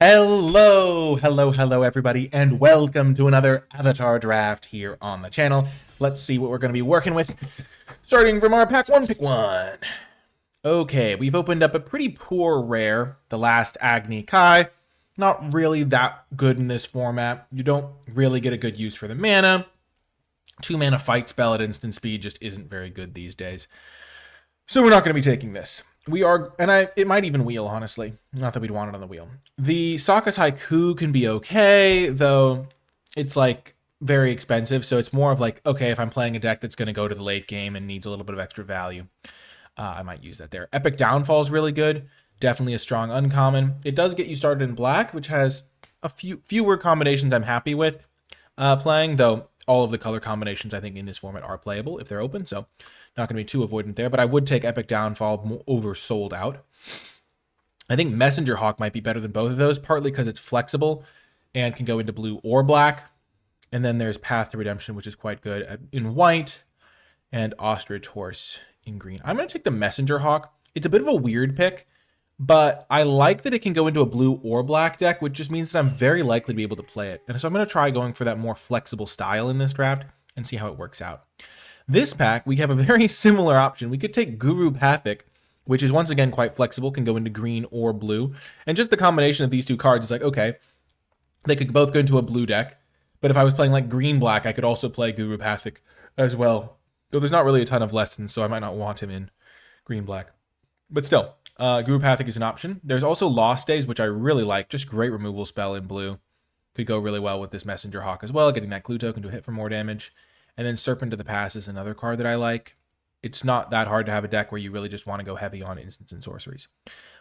Hello, everybody, and welcome to another Avatar draft here on the channel. Let's see what we're going to be working with, starting from our pack 1, pick 1. Okay, we've opened up a pretty poor rare, the last Agni Kai. Not really that good in this format. You don't really get a good use for the mana. 2 mana fight spell at instant speed just isn't very good these days. So we're not going to be taking this. We are, and it might even wheel, honestly. Not that we'd want it on the wheel. The Sokka's Haiku can be okay, though it's like very expensive. So it's more of like, okay, if I'm playing a deck that's going to go to the late game and needs a little bit of extra value, I might use that there. Epic Downfall is really good. Definitely a strong uncommon. It does get you started in black, which has a fewer combinations I'm happy with playing, though all of the color combinations I think in this format are playable if they're open. So not going to be too avoidant there, but I would take Epic Downfall over Sold Out. I think Messenger Hawk might be better than both of those, partly because it's flexible and can go into blue or black. And then there's Path to Redemption, which is quite good in white, and Ostrich Horse in green. I'm going to take the Messenger Hawk. It's a bit of a weird pick, but I like that it can go into a blue or black deck, which just means that I'm very likely to be able to play it. And so I'm going to try going for that more flexible style in this draft and see how it works out. This pack, we have a very similar option. We could take Guru Pathic, which is once again quite flexible, can go into green or blue. And just the combination of these two cards is like, okay, they could both go into a blue deck. But if I was playing like green-black, I could also play Guru Pathic as well. Though there's not really a ton of lessons, so I might not want him in green-black. But still, Guru Pathic is an option. There's also Lost Days, which I really like. Just great removal spell in blue. Could go really well with this Messenger Hawk as well, getting that clue token to hit for more damage. And then Serpent of the Past is another card that I like. It's not that hard to have a deck where you really just want to go heavy on instants and sorceries.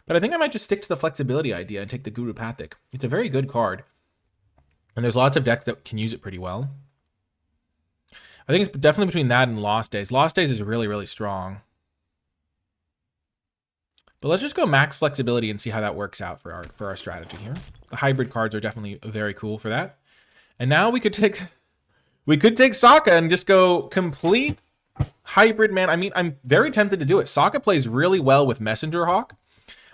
But I think I might just stick to the flexibility idea and take the Guru Pathic. It's a very good card. And there's lots of decks that can use it pretty well. I think it's definitely between that and Lost Days. Lost Days is really, really strong. But let's just go max flexibility and see how that works out for our strategy here. The hybrid cards are definitely very cool for that. And now we could take Sokka and just go complete hybrid, man. I mean, I'm very tempted to do it. Sokka plays really well with Messenger Hawk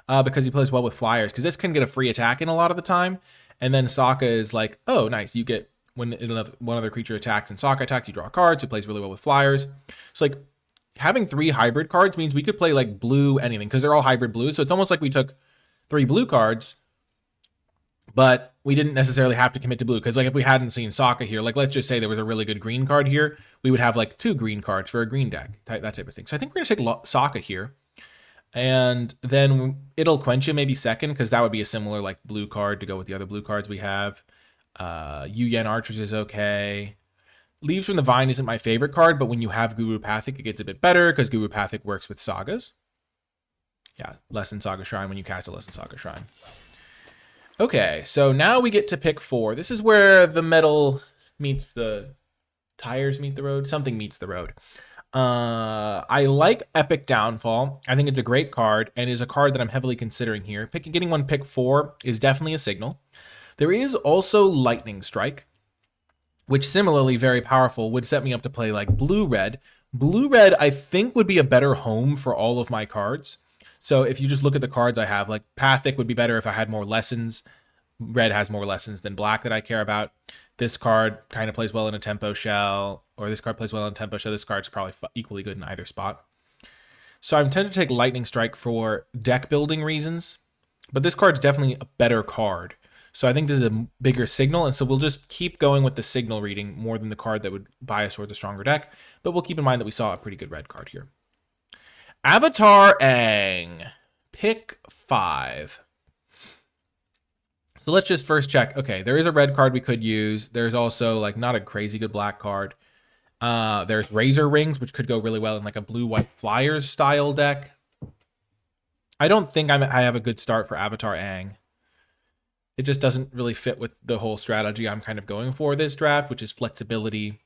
because he plays well with flyers, because this can get a free attack in a lot of the time. And then Sokka is like, oh, nice. You get, when one other creature attacks and Sokka attacks, you draw cards. He plays really well with flyers. So like having 3 hybrid cards means we could play like blue anything, because they're all hybrid blue. So it's almost like we took 3 blue cards, but we didn't necessarily have to commit to blue, because like if we hadn't seen Sokka here, like let's just say there was a really good green card here, we would have like 2 green cards for a green deck, that type of thing. So I think we're gonna take Sokka here, and then it'll quench you maybe second, because that would be a similar like blue card to go with the other blue cards we have. Yu Yen Archers is okay. Leaves from the Vine isn't my favorite card, but when you have Guru Pathic, it gets a bit better, because Guru Pathic works with Sagas. Yeah, Lesson Saga Shrine when you cast a Lesson Saga Shrine. Okay, so now we get to pick 4. This is where the metal meets the tires meet the road. Something meets the road. I like Epic Downfall. I think it's a great card, and is a card that I'm heavily considering here. Getting one pick 4 is definitely a signal. There is also Lightning Strike, which similarly very powerful, would set me up to play like Blue-Red. Blue-Red, I think, would be a better home for all of my cards. So if you just look at the cards I have, like Pathic would be better if I had more lessons. Red has more lessons than black that I care about. This card kind of plays well in a Tempo Shell, or this card plays well in a Tempo Shell. This card's probably equally good in either spot. So I'm tempted to take Lightning Strike for deck building reasons, but this card's definitely a better card. So I think this is a bigger signal, and so we'll just keep going with the signal reading more than the card that would bias towards a stronger deck, but we'll keep in mind that we saw a pretty good red card here. Avatar Aang, pick 5. So let's just first check. Okay, there is a red card we could use. There's also like not a crazy good black card. There's Razor Rings, which could go really well in like a blue-white Flyers style deck. I don't think I have a good start for Avatar Aang. It just doesn't really fit with the whole strategy I'm kind of going for this draft, which is flexibility,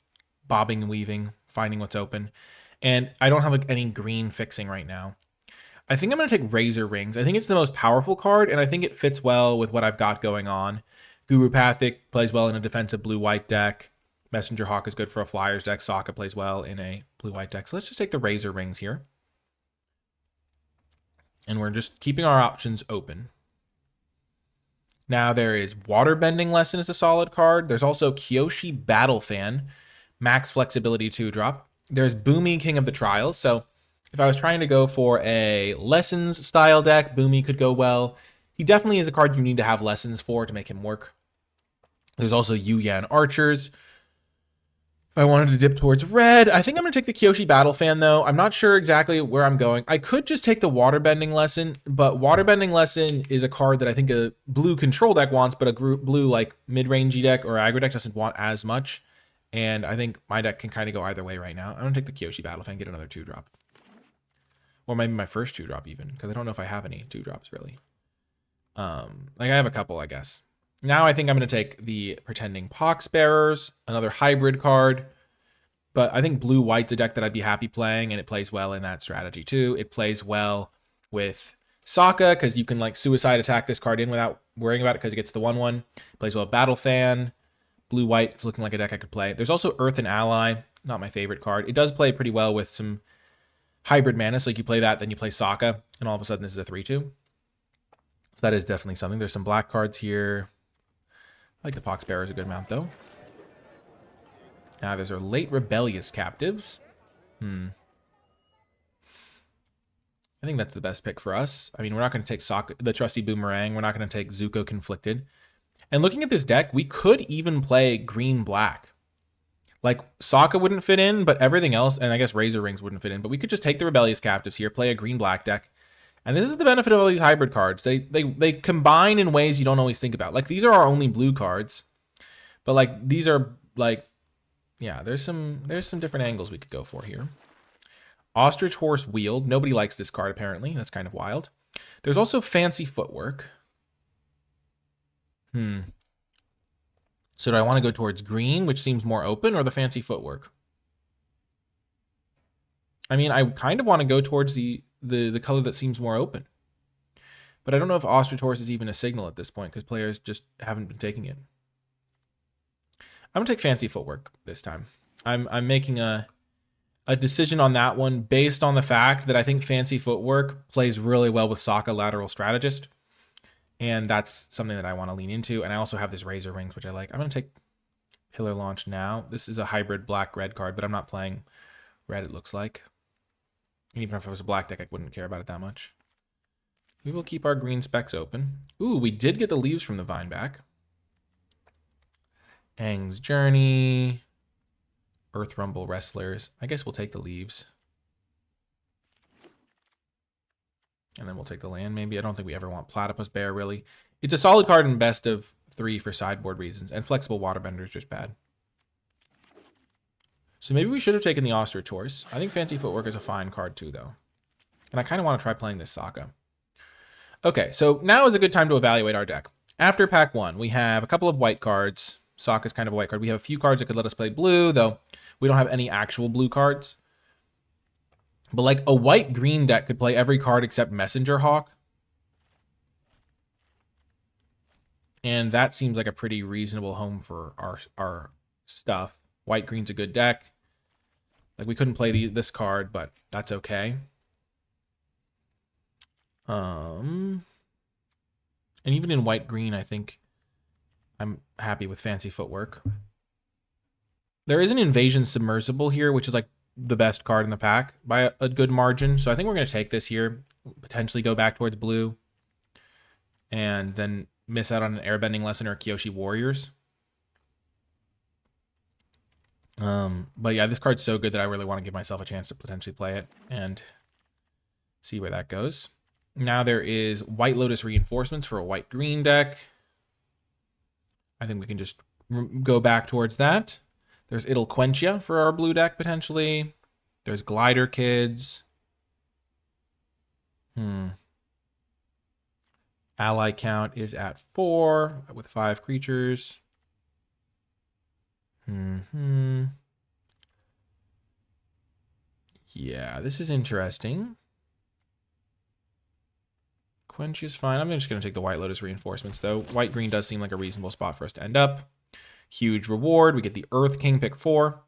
bobbing and weaving, finding what's open. And I don't have like any green fixing right now. I think I'm going to take Razor Rings. I think it's the most powerful card, and I think it fits well with what I've got going on. Guru Pathic plays well in a defensive blue-white deck. Messenger Hawk is good for a Flyers deck. Sokka plays well in a blue-white deck. So let's just take the Razor Rings here. And we're just keeping our options open. Now there is Waterbending Lesson is a solid card. There's also Kyoshi Battle Fan, max flexibility 2-drop. There's Boomy, King of the Trials. So if I was trying to go for a Lessons style deck, Boomy could go well. He definitely is a card you need to have Lessons for to make him work. There's also Yu-Yan Archers. If I wanted to dip towards red, I think I'm going to take the Kyoshi Battle Fan, though. I'm not sure exactly where I'm going. I could just take the Waterbending Lesson, but Waterbending Lesson is a card that I think a blue control deck wants, but a blue like mid-rangey deck or aggro deck doesn't want as much. And I think my deck can kind of go either way right now. I'm going to take the Kyoshi Battle Fan, get another 2-drop. Or maybe my first 2-drop even, because I don't know if I have any 2-drops really. Like I have a couple, I guess. Now I think I'm going to take the Pretending Poxbearers, another hybrid card. But I think blue-white's a deck that I'd be happy playing, and it plays well in that strategy too. It plays well with Sokka, because you can like suicide attack this card in without worrying about it, because it gets the 1/1. Plays well with Battle Fan. Blue-white, it's looking like a deck I could play. There's also Earth and Ally, not my favorite card. It does play pretty well with some hybrid mana, so like you play that, then you play Sokka, and all of a sudden this is a 3/2. So that is definitely something. There's some black cards here. I like the Poxbearers a good amount, though. Now, there's our late Rebellious Captives. I think that's the best pick for us. I mean, we're not going to take the Trusty Boomerang. We're not going to take Zuko Conflicted. And looking at this deck, we could even play green-black. Like, Sokka wouldn't fit in, but everything else, and I guess Razor Rings wouldn't fit in. But we could just take the Rebellious Captives here, play a green-black deck. And this is the benefit of all these hybrid cards. They combine in ways you don't always think about. Like, these are our only blue cards. But, like, these are, like, yeah, there's some different angles we could go for here. Ostrich Horse Wield. Nobody likes this card, apparently. That's kind of wild. There's also Fancy Footwork. So do I want to go towards green, which seems more open, or the Fancy Footwork? I mean, I kind of want to go towards the color that seems more open. But I don't know if Ostrich Horse is even a signal at this point, because players just haven't been taking it. I'm going to take Fancy Footwork this time. I'm making a decision on that one based on the fact that I think Fancy Footwork plays really well with Sokka Lateral Strategist. And that's something that I want to lean into. And I also have this Razor Rings, which I like. I'm going to take Pillar Launch now. This is a hybrid black-red card, but I'm not playing red, it looks like. And even if it was a black deck, I wouldn't care about it that much. We will keep our green specs open. Ooh, we did get the leaves from the vine back. Aang's Journey. Earth Rumble Wrestlers. I guess we'll take the leaves. And then we'll take the land, maybe. I don't think we ever want Platypus Bear, really. It's a solid card in best of 3 for sideboard reasons. And Flexible Waterbender is just bad. So maybe we should have taken the Ostrich Horse. I think Fancy Footwork is a fine card too, though. And I kind of want to try playing this Sokka. Okay, so now is a good time to evaluate our deck. After pack 1, we have a couple of white cards. Sokka's kind of a white card. We have a few cards that could let us play blue, though we don't have any actual blue cards. But like a white-green deck could play every card except Messenger Hawk. And that seems like a pretty reasonable home for our stuff. White-green's a good deck. Like, we couldn't play this card, but that's okay. And even in white-green, I think I'm happy with Fancy Footwork. There is an Invasion Submersible here, which is like the best card in the pack by a good margin. So I think we're going to take this here, potentially go back towards blue, and then miss out on an Airbending Lesson or Kyoshi Warriors. But yeah, this card's so good that I really want to give myself a chance to potentially play it and see where that goes. Now there is White Lotus Reinforcements for a white-green deck. I think we can just go back towards that. There's Idlequentia for our blue deck, potentially. There's Glider Kids. Ally count is at 4 with 5 creatures. Yeah, this is interesting. Quench is fine. I'm just going to take the White Lotus Reinforcements, though. White-green does seem like a reasonable spot for us to end up. Huge reward. We get the Earth King, pick 4.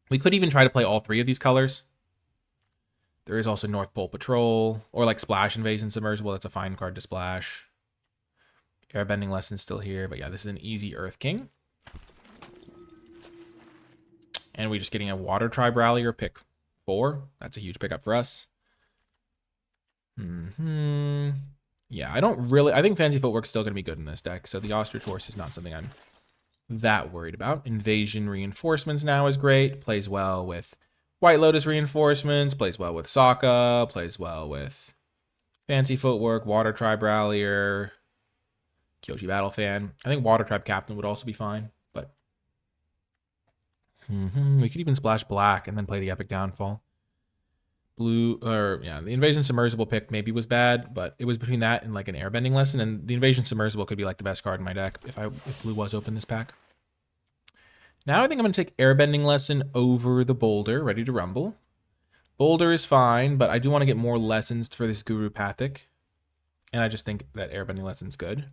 We could even try to play all 3 of these colors. There is also North Pole Patrol, or like Splash Invasion Submersible. That's a fine card to splash. Airbending Lesson's still here, but yeah, this is an easy Earth King. And we're just getting a Water Tribe Rallier pick 4. That's a huge pickup for us. Yeah, I think Fancy Footwork's still going to be good in this deck, so the Ostrich Horse is not something I'm that worried about. Invasion Reinforcements now is great. Plays well with White Lotus Reinforcements, plays well with Sokka, plays well with Fancy Footwork, Water Tribe Rallier, Kyoshi Battle Fan. I think Water Tribe Captain would also be fine, but we could even splash black and then play the Epic Downfall. Blue, or yeah, the Invasion Submersible pick maybe was bad, but it was between that and like an Airbending Lesson, and the Invasion Submersible could be like the best card in my deck if blue was open this pack. Now I think I'm going to take Airbending Lesson over the Boulder, ready to rumble. Boulder is fine, but I do want to get more lessons for this Guru Pathic, and I just think that Airbending Lesson's good.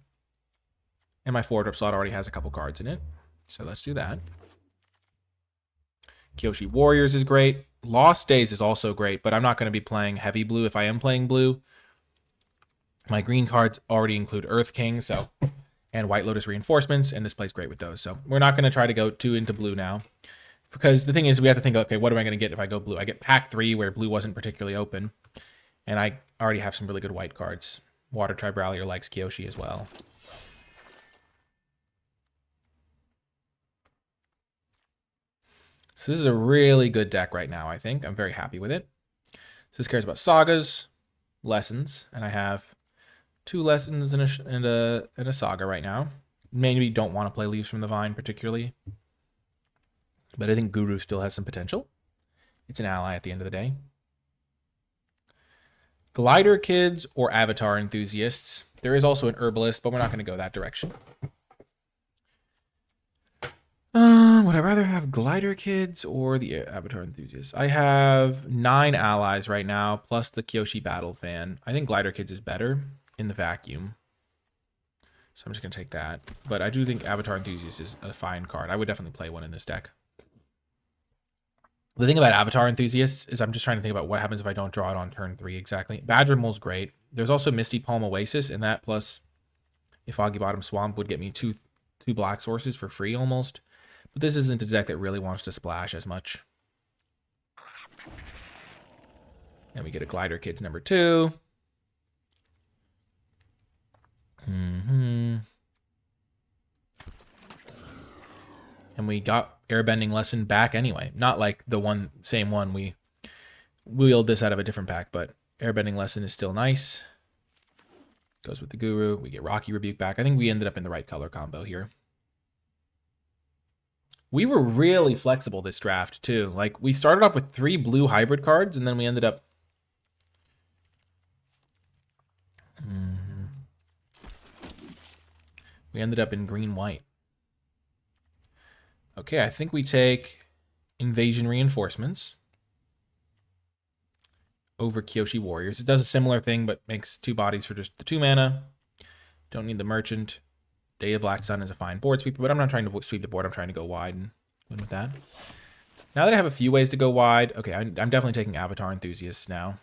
And my 4-drop slot already has a couple cards in it, so let's do that. Kyoshi Warriors is great. Lost Days is also great, but I'm not going to be playing heavy blue if I am playing blue. My green cards already include Earth King, and White Lotus Reinforcements, and this plays great with those. So we're not going to try to go too into blue now, because the thing is we have to think, okay, what am I going to get if I go blue? I get pack 3 where blue wasn't particularly open, and I already have some really good white cards. Water Tribe Rallier likes Kyoshi as well. So this is a really good deck right now, I think. I'm very happy with it. So this cares about sagas, lessons, and I have 2 lessons and a saga right now. Maybe don't want to play Leaves from the Vine particularly, but I think Guru still has some potential. It's an ally at the end of the day. Glider Kids or Avatar Enthusiasts. There is also an Herbalist, but we're not going to go that direction. Would I rather have Glider Kids or the Avatar Enthusiasts? I have 9 allies right now, plus the Kyoshi Battle Fan. I think Glider Kids is better in the vacuum, so I'm just going to take that. But I do think Avatar Enthusiasts is a fine card. I would definitely play one in this deck. The thing about Avatar Enthusiasts is I'm just trying to think about what happens if I don't draw it on turn 3 exactly. Badger Mole's great. There's also Misty Palm Oasis, and that plus a Foggy Bottom Swamp would get me two black sources for free almost. But this isn't a deck that really wants to splash as much. And we get a Glider Kids number 2. And we got Airbending Lesson back anyway. Not like the same one we wheeled this out of a different pack, but Airbending Lesson is still nice. Goes with the Guru. We get Rocky Rebuke back. I think we ended up in the right color combo here. We were really flexible this draft, too. Like, we started off with 3 blue hybrid cards, and then we ended up... We ended up in green-white. Okay, I think we take Invasion Reinforcements over Kyoshi Warriors. It does a similar thing, but makes 2 bodies for just the 2 mana. Don't need the Merchant. Day of Black Sun is a fine board sweeper, but I'm not trying to sweep the board. I'm trying to go wide and win with that. Now that I have a few ways to go wide, okay, I'm definitely taking Avatar Enthusiasts now.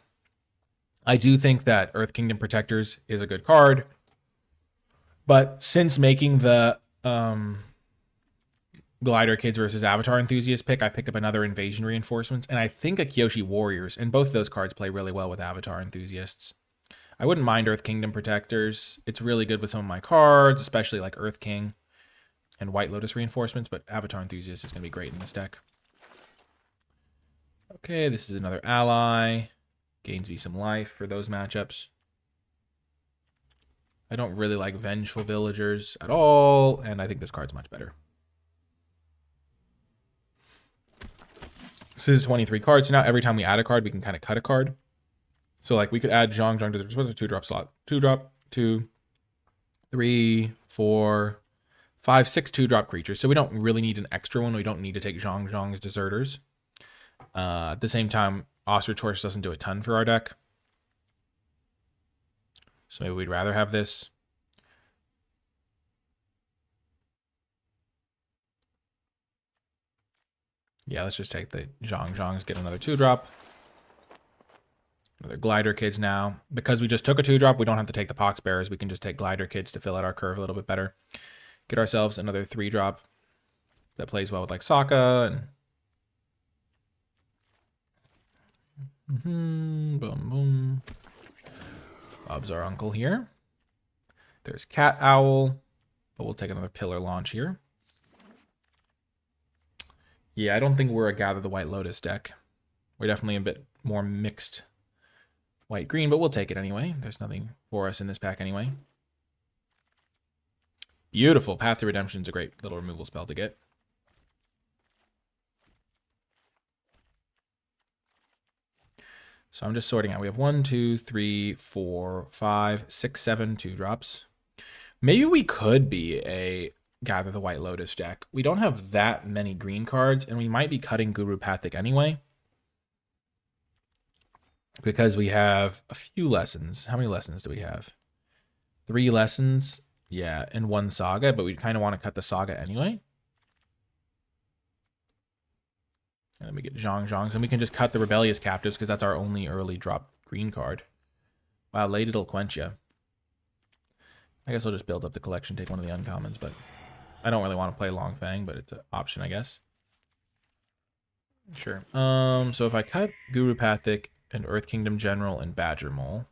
I do think that Earth Kingdom Protectors is a good card, but since making the Glider Kids versus Avatar Enthusiast pick, I've picked up another Invasion Reinforcements, and I think a Kyoshi Warriors, and both of those cards play really well with Avatar Enthusiasts. I wouldn't mind Earth Kingdom Protectors. It's really good with some of my cards, especially like Earth King and White Lotus Reinforcements, but Avatar Enthusiast is going to be great in this deck. Okay, this is another ally. Gains me some life for those matchups. I don't really like Vengeful Villagers at all, and I think this card's much better. So this is 23 cards. So now every time we add a card, we can kind of cut a card. So like we could add Zhong to the 2-drop slot. 2-drop, 2, 3, 4, 5, 6 2-drop creatures. So we don't really need an extra one. We don't need to take Zhong's Deserters. At the same time, Ostrich Horse doesn't do a ton for our deck. So maybe we'd rather have this. Yeah, let's just take the Zhong's, get another 2-drop. Another Glider Kids now. Because we just took a 2-drop, we don't have to take the Pox Bearers. We can just take Glider Kids to fill out our curve a little bit better. Get ourselves another 3-drop that plays well with like Sokka and boom, boom. Bob's our uncle here. There's Cat Owl, but we'll take another Pillar Launch here. Yeah, I don't think we're a Gather the White Lotus deck. We're definitely a bit more mixed white-green, but we'll take it anyway. There's nothing for us in this pack anyway. Beautiful. Path to Redemption is a great little removal spell to get. So I'm just sorting out. We have 1, 2, 3, 4, 5, 6, 7 2-drops. Maybe we could be a Gather the White Lotus deck. We don't have that many green cards, and we might be cutting Guru Pathic anyway. Because we have a few lessons. How many lessons do we have? 3 lessons. Yeah, and 1 saga, but we kind of want to cut the saga anyway. And then we get Zhongs, and we can just cut the Rebellious Captives because that's our only early drop green card. Wow, late it'll quench you. I guess I'll just build up the collection, take one of the uncommons, but I don't really want to play Long Fang, but it's an option, I guess. Sure. So if I cut Guru Pathic and Earth Kingdom General and Badger Mole,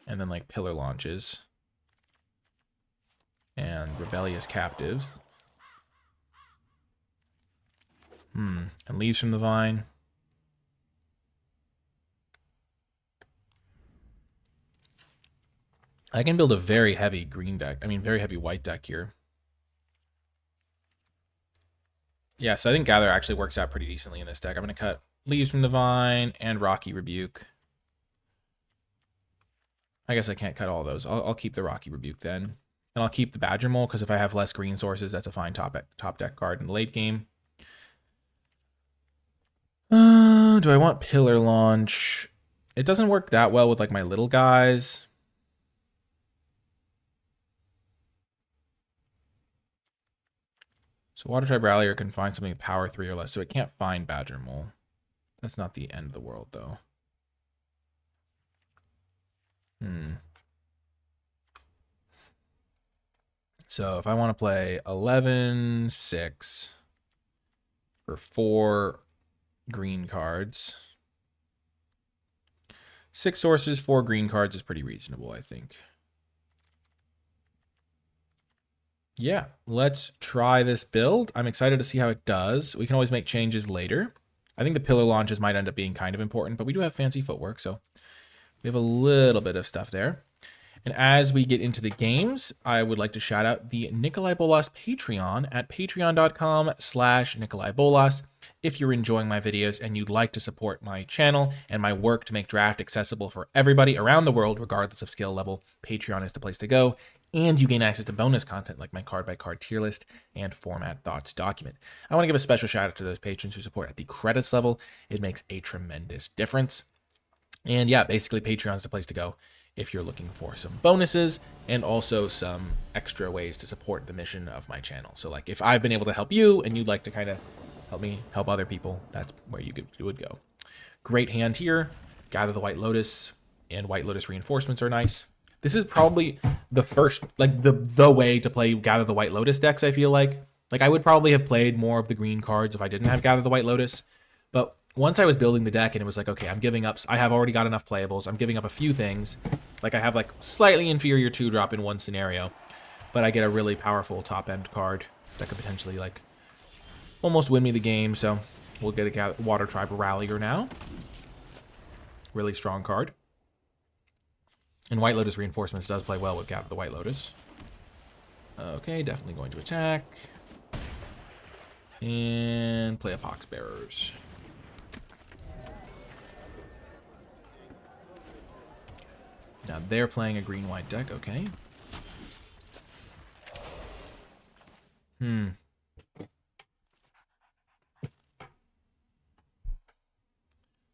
and then like Pillar Launches and Rebellious Captives, and Leaves from the Vine. I can build a very heavy green deck. I mean, very heavy white deck here. Yeah, so I think Gather actually works out pretty decently in this deck. I'm going to cut Leaves from the Vine and Rocky Rebuke. I guess I can't cut all those. I'll keep the Rocky Rebuke then. And I'll keep the Badger Mole, because if I have less green sources, that's a fine top deck card in the late game. Do I want Pillar Launch? It doesn't work that well with like my little guys. So Water Tribe Rallier can find something power 3 or less, so it can't find Badger Mole. That's not the end of the world, though. So if I want to play 11, 6 for 4 green cards, 6 sources, 4 green cards is pretty reasonable, I think. Yeah, let's try this build. I'm excited to see how it does. We can always make changes later. I think the Pillar Launches might end up being kind of important, but we do have fancy footwork, so we have a little bit of stuff there. And as we get into the games, I would like to shout out the NicolaiBolas Patreon at patreon.com/NicolaiBolas. If you're enjoying my videos and you'd like to support my channel and my work to make draft accessible for everybody around the world, regardless of skill level, Patreon is the place to go. And you gain access to bonus content like my card-by-card tier list and format thoughts document. I want to give a special shout out to those patrons who support at the credits level. It makes a tremendous difference. And yeah, basically Patreon's the place to go if you're looking for some bonuses and also some extra ways to support the mission of my channel. So like if I've been able to help you and you'd like to kind of help me help other people, that's where you would go. Great hand here. Gather the White Lotus and White Lotus reinforcements are nice. This is probably the first, like the way to play Gather the White Lotus decks, I feel like. Like I would probably have played more of the green cards if I didn't have Gather the White Lotus. But once I was building the deck and it was like, okay, I'm giving up, I have already got enough playables. I'm giving up a few things. Like I have like slightly inferior 2-drop in one scenario, but I get a really powerful top end card that could potentially like almost win me the game. So we'll get a Water Tribe Rallier now. Really strong card. And White Lotus Reinforcements does play well with Gather the White Lotus. Okay, definitely going to attack. And play a Pox Bearers. Now they're playing a green-white deck, okay.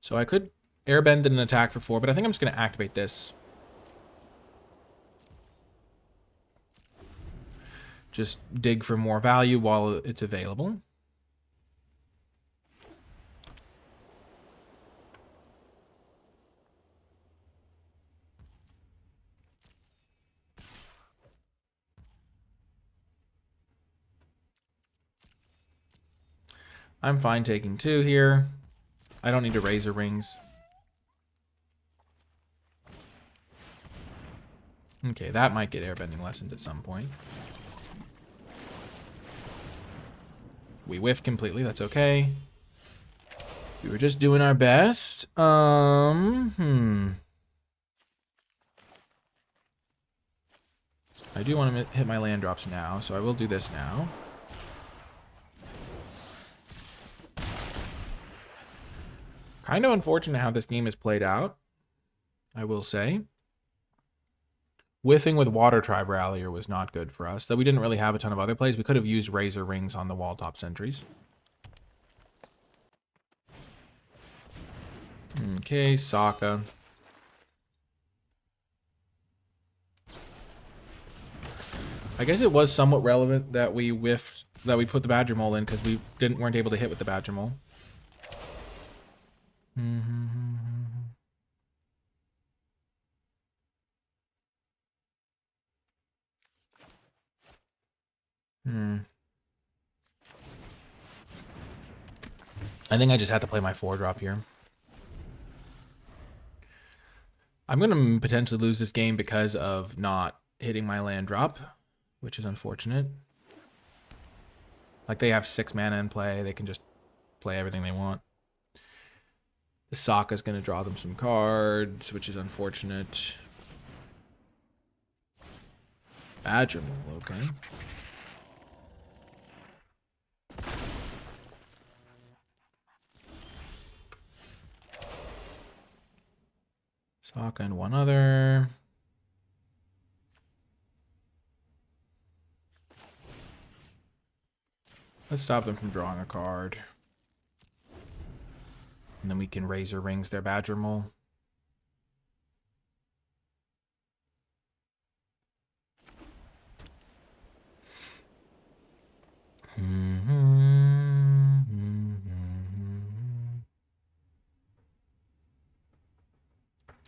So I could airbend and attack for 4, but I think I'm just going to activate this. Just dig for more value while it's available. I'm fine taking 2 here. I don't need to Razor Rings. Okay, that might get airbending lessened at some point. We whiffed completely, that's okay. We were just doing our best. I do want to hit my land drops now, so I will do this now. Kind of unfortunate how this game is played out, I will say. Whiffing with Water Tribe Rallier was not good for us, though we didn't really have a ton of other plays. We could have used Razor Rings on the wall top sentries. Okay, Sokka. I guess it was somewhat relevant that we whiffed, that we put the Badger Mole in because we weren't able to hit with the Badger Mole. I think I just had to play my 4-drop here. I'm going to potentially lose this game because of not hitting my land drop, which is unfortunate. Like, they have 6 mana in play. They can just play everything they want. The Sokka's going to draw them some cards, which is unfortunate. Badger Mole, okay. Sokka and one other. Let's stop them from drawing a card. And then we can Razor Rings their Badger Mole.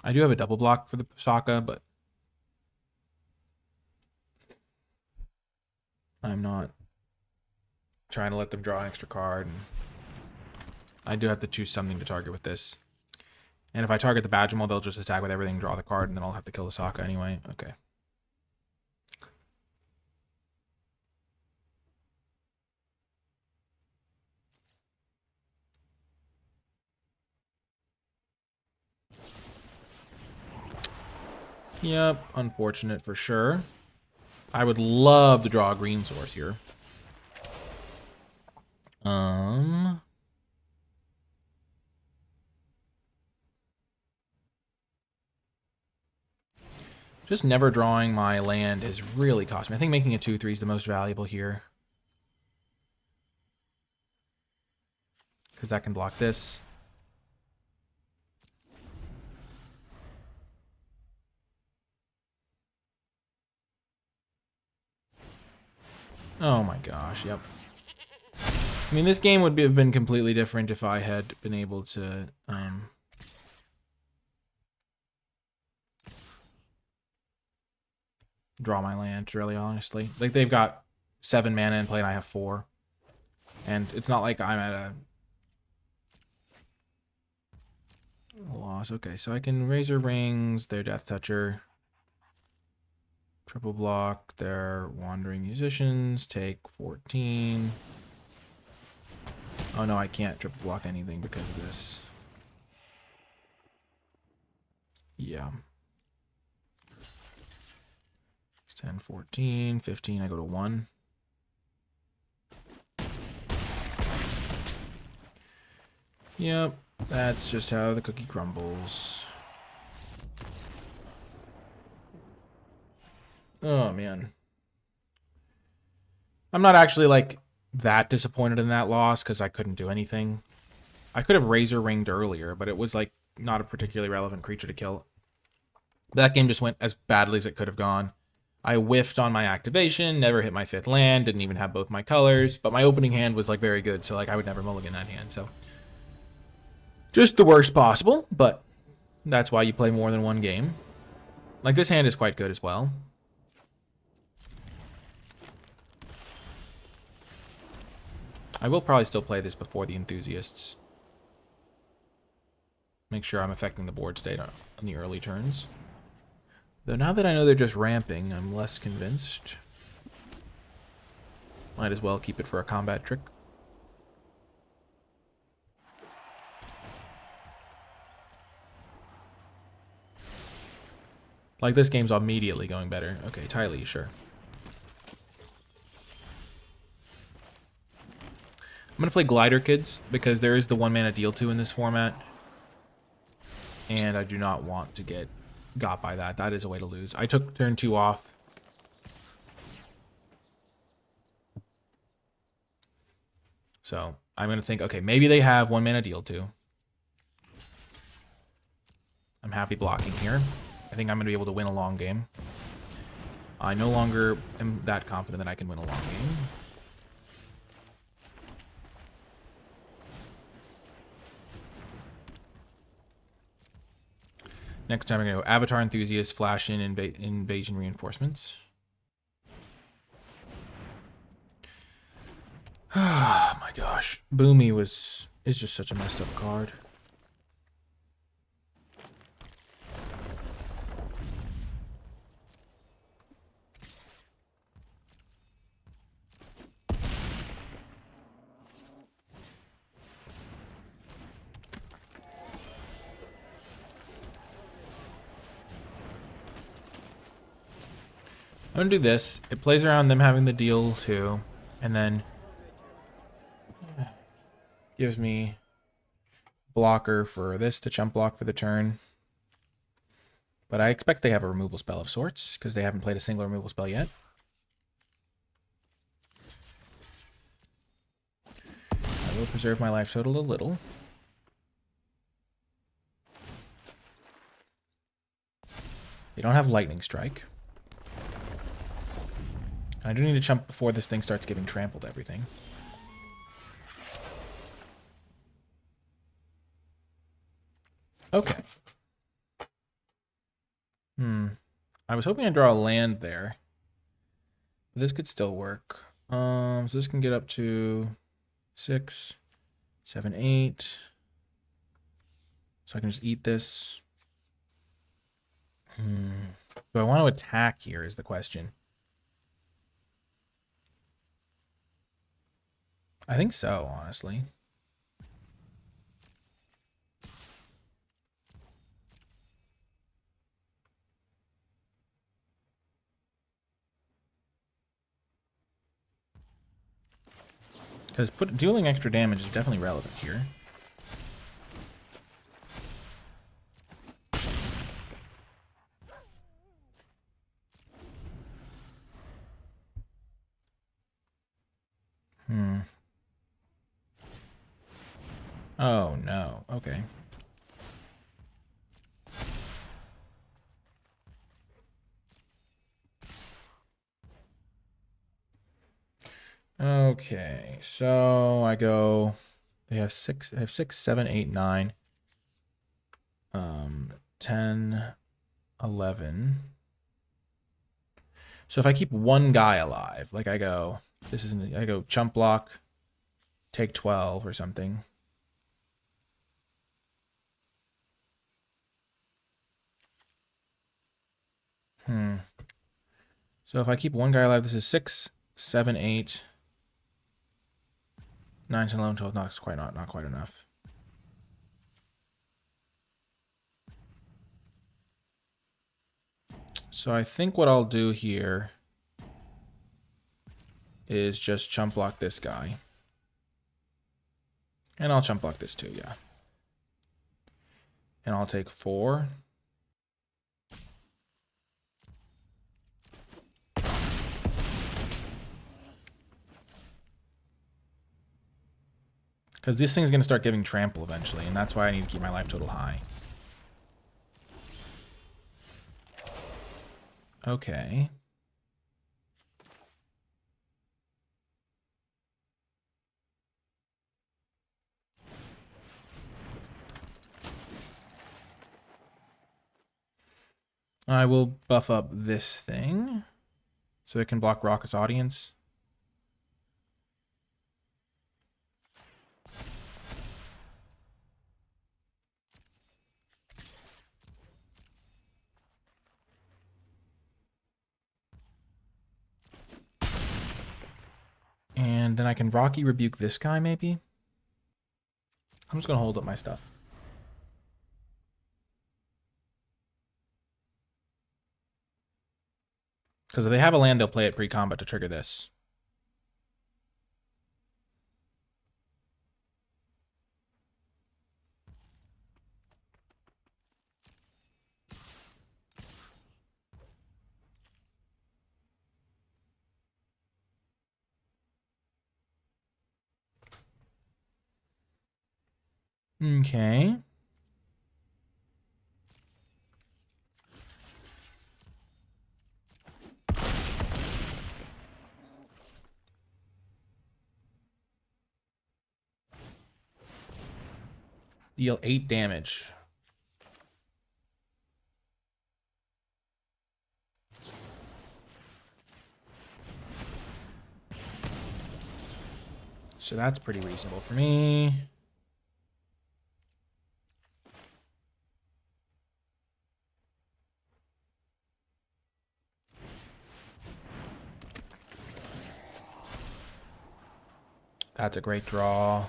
I do have a double block for the Sokka, but I'm not trying to let them draw an extra card. And I do have to choose something to target with this. And if I target the Badger Mole, they'll just attack with everything, draw the card, and then I'll have to kill the Sokka anyway. Okay. Yep, unfortunate for sure. I would love to draw a green source here. Just never drawing my land is really cost me. I think making a 2/3 is the most valuable here. Because that can block this. Oh my gosh, yep. I mean, this game would have been completely different if I had been able to draw my land, really, honestly. Like, they've got 7 mana in play and I have 4. And it's not like I'm at a loss. Okay, so I can Razor Rings their Death Toucher. Triple block their Wandering Musicians. Take 14. Oh no, I can't triple block anything because of this. Yeah. 10, 14, 15, I go to 1. Yep, that's just how the cookie crumbles. Oh, man. I'm not actually, like, that disappointed in that loss because I couldn't do anything. I could have Razor Ringed earlier, but it was, like, not a particularly relevant creature to kill. That game just went as badly as it could have gone. I whiffed on my activation, never hit my 5th land, didn't even have both my colors, but my opening hand was, like, very good, so, like, I would never mulligan that hand, so. Just the worst possible, but that's why you play more than one game. Like, this hand is quite good as well. I will probably still play this before the Enthusiasts. Make sure I'm affecting the board state on the early turns. Though now that I know they're just ramping, I'm less convinced. Might as well keep it for a combat trick. Like, this game's immediately going better. Okay, Tylee, sure. I'm going to play Glider Kids, because there is the 1-mana deal 2 in this format. And I do not want to get got by that. That is a way to lose. I took turn 2 off. So, I'm going to think, okay, maybe they have 1-mana deal 2. I'm happy blocking here. I think I'm going to be able to win a long game. I no longer am that confident that I can win a long game. Next time I'm going to go Avatar Enthusiast, Flash in Invasion Reinforcements. Oh my gosh. Boomy is just such a messed up card. I'm going to do this. It plays around them having the deal too. And then gives me blocker for this to chump block for the turn. But I expect they have a removal spell of sorts, because they haven't played a single removal spell yet. I will preserve my life total a little. They don't have Lightning Strike. I do need to chump before this thing starts giving trampled everything. Okay. I was hoping I'd draw a land there. But this could still work. So this can get up to 6, 7, 8. So I can just eat this. Do I want to attack here is the question. I think so, honestly. Because dealing extra damage is definitely relevant here. Oh, no. Okay. Okay, so I go. They have 6, 7, 8, 9. 10, 11. So if I keep one guy alive, like I go, I go chump block, take 12 or something. So if I keep one guy alive, this is 6, 7, 8, 9, 10, 11, 12. Not quite enough. So I think what I'll do here is just chump block this guy. And I'll chump block this too, yeah. And I'll take 4. Because this thing's going to start giving trample eventually, and that's why I need to keep my life total high. Okay. I will buff up this thing so it can block Raucous Audience. And then I can Rocky Rebuke this guy, maybe? I'm just going to hold up my stuff. Because if they have a land, they'll play it pre-combat to trigger this. Okay. Deal 8 damage. So that's pretty reasonable for me. That's a great draw.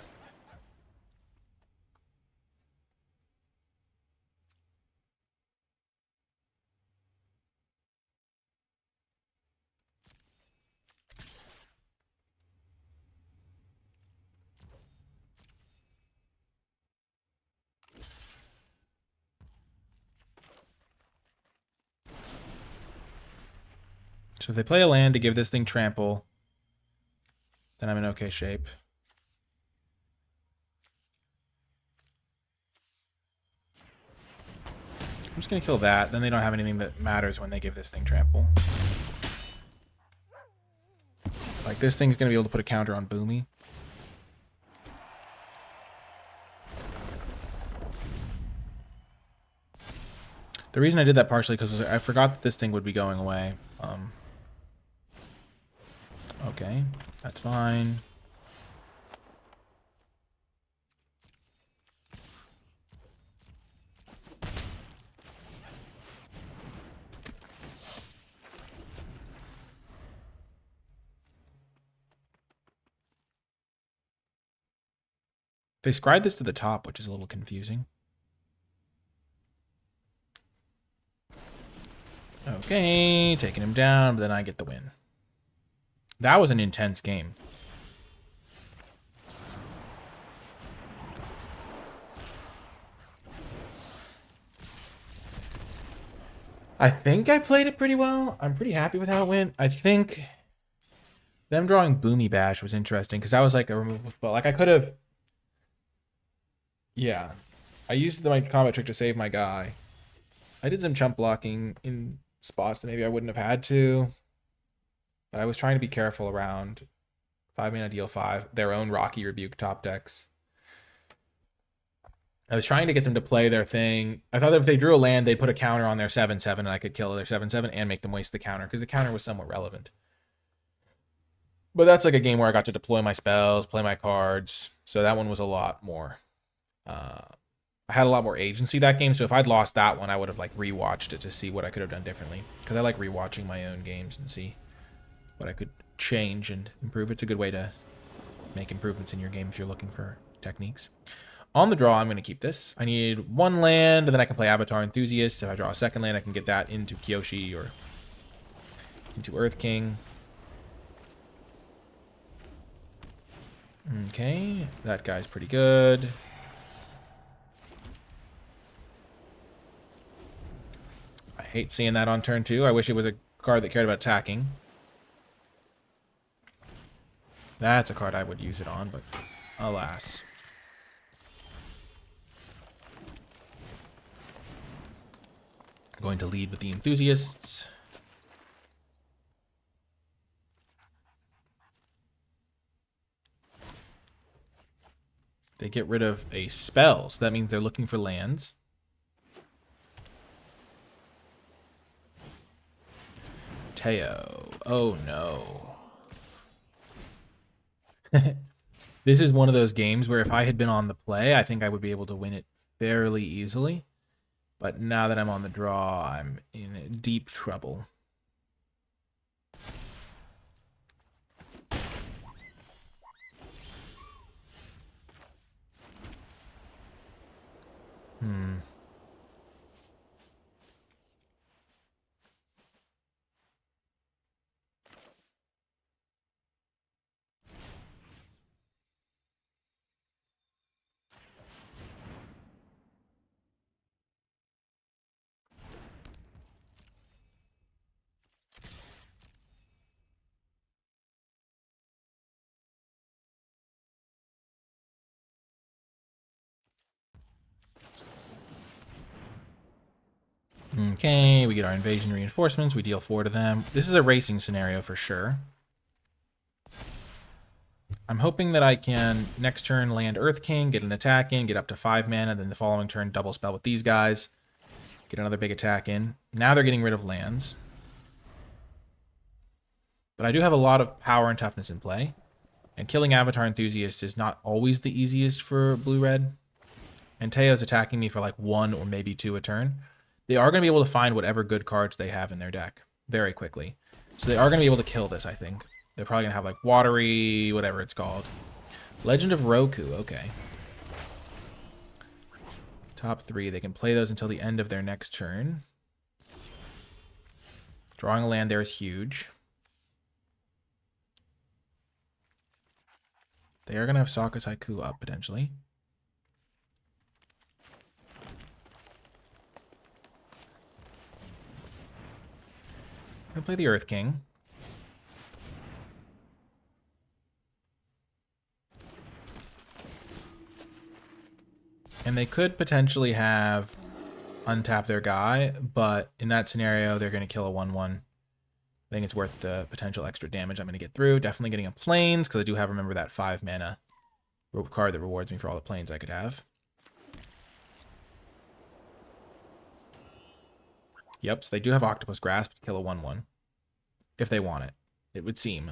So if they play a land to give this thing trample, then I'm in okay shape. I'm just going to kill that. Then they don't have anything that matters when they give this thing trample. Like, this thing's going to be able to put a counter on Boomy. The reason I did that partially because I forgot that this thing would be going away. Okay, that's fine. They scried this to the top, which is a little confusing. Okay, taking him down, but then I get the win. That was an intense game. I think I played it pretty well. I'm pretty happy with how it went. I think them drawing Boomy Bash was interesting because that was like a removable spell. Like I could have... Yeah. I used my combat trick to save my guy. I did some chump blocking in spots that maybe I wouldn't have had to. But I was trying to be careful around 5-mana deal 5, their own Rocky Rebuke top decks. I was trying to get them to play their thing. I thought that if they drew a land, they'd put a counter on their 7/7 and I could kill their 7/7 and make them waste the counter because the counter was somewhat relevant. But that's like a game where I got to deploy my spells, play my cards. So that one was a lot more. I had a lot more agency that game. So if I'd lost that one, I would have like rewatched it to see what I could have done differently. Because I like rewatching my own games and see what I could change and improve. It's a good way to make improvements in your game if you're looking for techniques. On the draw, I'm going to keep this. I need one land, and then I can play Avatar Enthusiast. If I draw a second land, I can get that into Kyoshi or into Earth King. Okay, that guy's pretty good. I hate seeing that on turn 2. I wish it was a card that cared about attacking. That's a card I would use it on, but alas. Going to lead with the Enthusiasts. They get rid of a spell, so that means they're looking for lands. Teo. Oh no. This is one of those games where if I had been on the play, I think I would be able to win it fairly easily. But now that I'm on the draw, I'm in deep trouble. Okay, we get our invasion reinforcements. We deal 4 to them. This is a racing scenario for sure. I'm hoping that I can next turn land Earth King, get an attack in, get up to 5 mana, then the following turn double spell with these guys, get another big attack in. Now they're getting rid of lands. But I do have a lot of power and toughness in play. And killing Avatar Enthusiast is not always the easiest for blue-red. And Teo's attacking me for like 1 or maybe 2 a turn. They are going to be able to find whatever good cards they have in their deck very quickly. So they are going to be able to kill this, I think. They're probably going to have like Watery, whatever it's called. Legend of Roku, okay. Top 3, they can play those until the end of their next turn. Drawing a land there is huge. They are going to have Sokka's Haiku up, potentially. I'm going to play the Earth King. And they could potentially have untap their guy, but in that scenario, they're going to kill a 1/1. I think it's worth the potential extra damage I'm going to get through. Definitely getting a Plains, because I do have, remember, that 5 mana card that rewards me for all the Plains I could have. Yep, so they do have Octopus Grasp to kill a 1/1. If they want it. It would seem.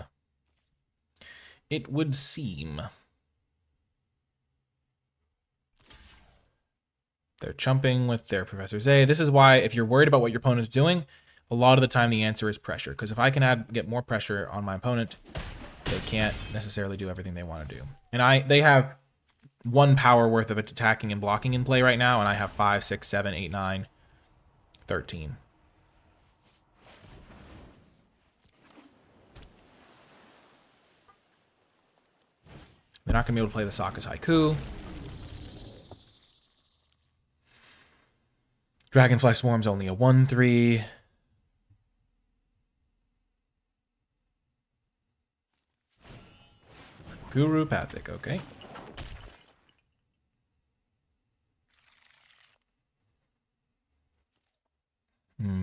It would seem. They're chumping with their Professor Zay. This is why, if you're worried about what your opponent's doing, a lot of the time the answer is pressure. Because if I can get more pressure on my opponent, they can't necessarily do everything they want to do. And they have 1 power worth of attacking and blocking in play right now, and I have 5, 6, 7, 8, 9, 13. They're not going to be able to play the Sokka's Haiku. Dragonfly Swarm's only a 1/3. Guru Pathic, okay.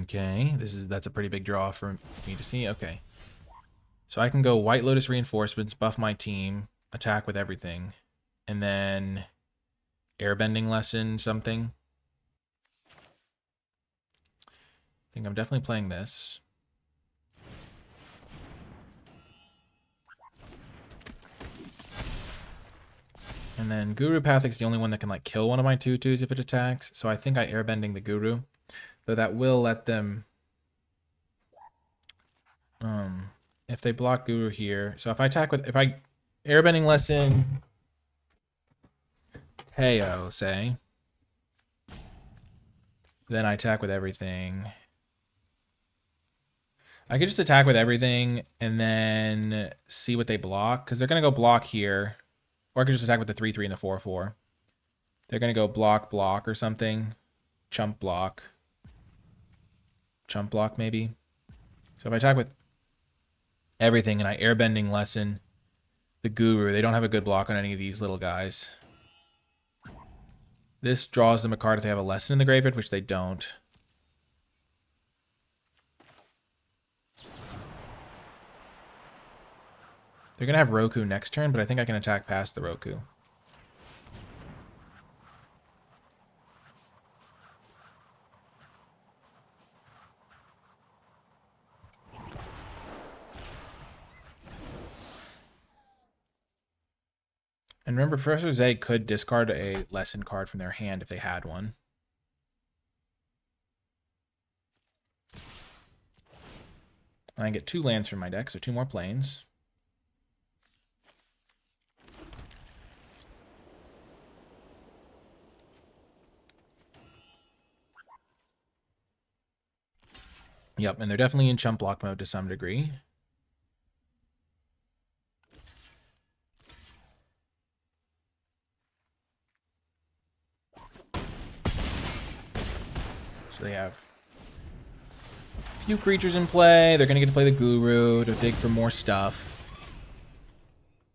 Okay, that's a pretty big draw for me to see. Okay. So I can go White Lotus Reinforcements, buff my team, attack with everything, and then Airbending Lesson something. I think I'm definitely playing this. And then Guru Pathic's the only one that can like kill one of my 2/2s if it attacks. So I think I Airbending the Guru. Though that will let them... if they block Guru here... So if I attack with... If I Airbending Lesson... Teo, say... Then I attack with everything... I could just attack with everything and then see what they block. Because they're going to go block here. Or I could just attack with the 3/3 and the 4/4. They're going to go block, block or something. Chump block. Chump block maybe. So if I attack with everything and I Airbending Lesson the Guru, they don't have a good block on any of these little guys. This draws them a card if they have a Lesson in the graveyard, which they don't. They're going to have Roku next turn, but I think I can attack past the Roku. And remember, Professor Zay could discard a Lesson card from their hand if they had one. And I get 2 lands from my deck, so 2 more planes. Yep, and they're definitely in chump block mode to some degree. So they have a few creatures in play. They're going to get to play the Guru to dig for more stuff.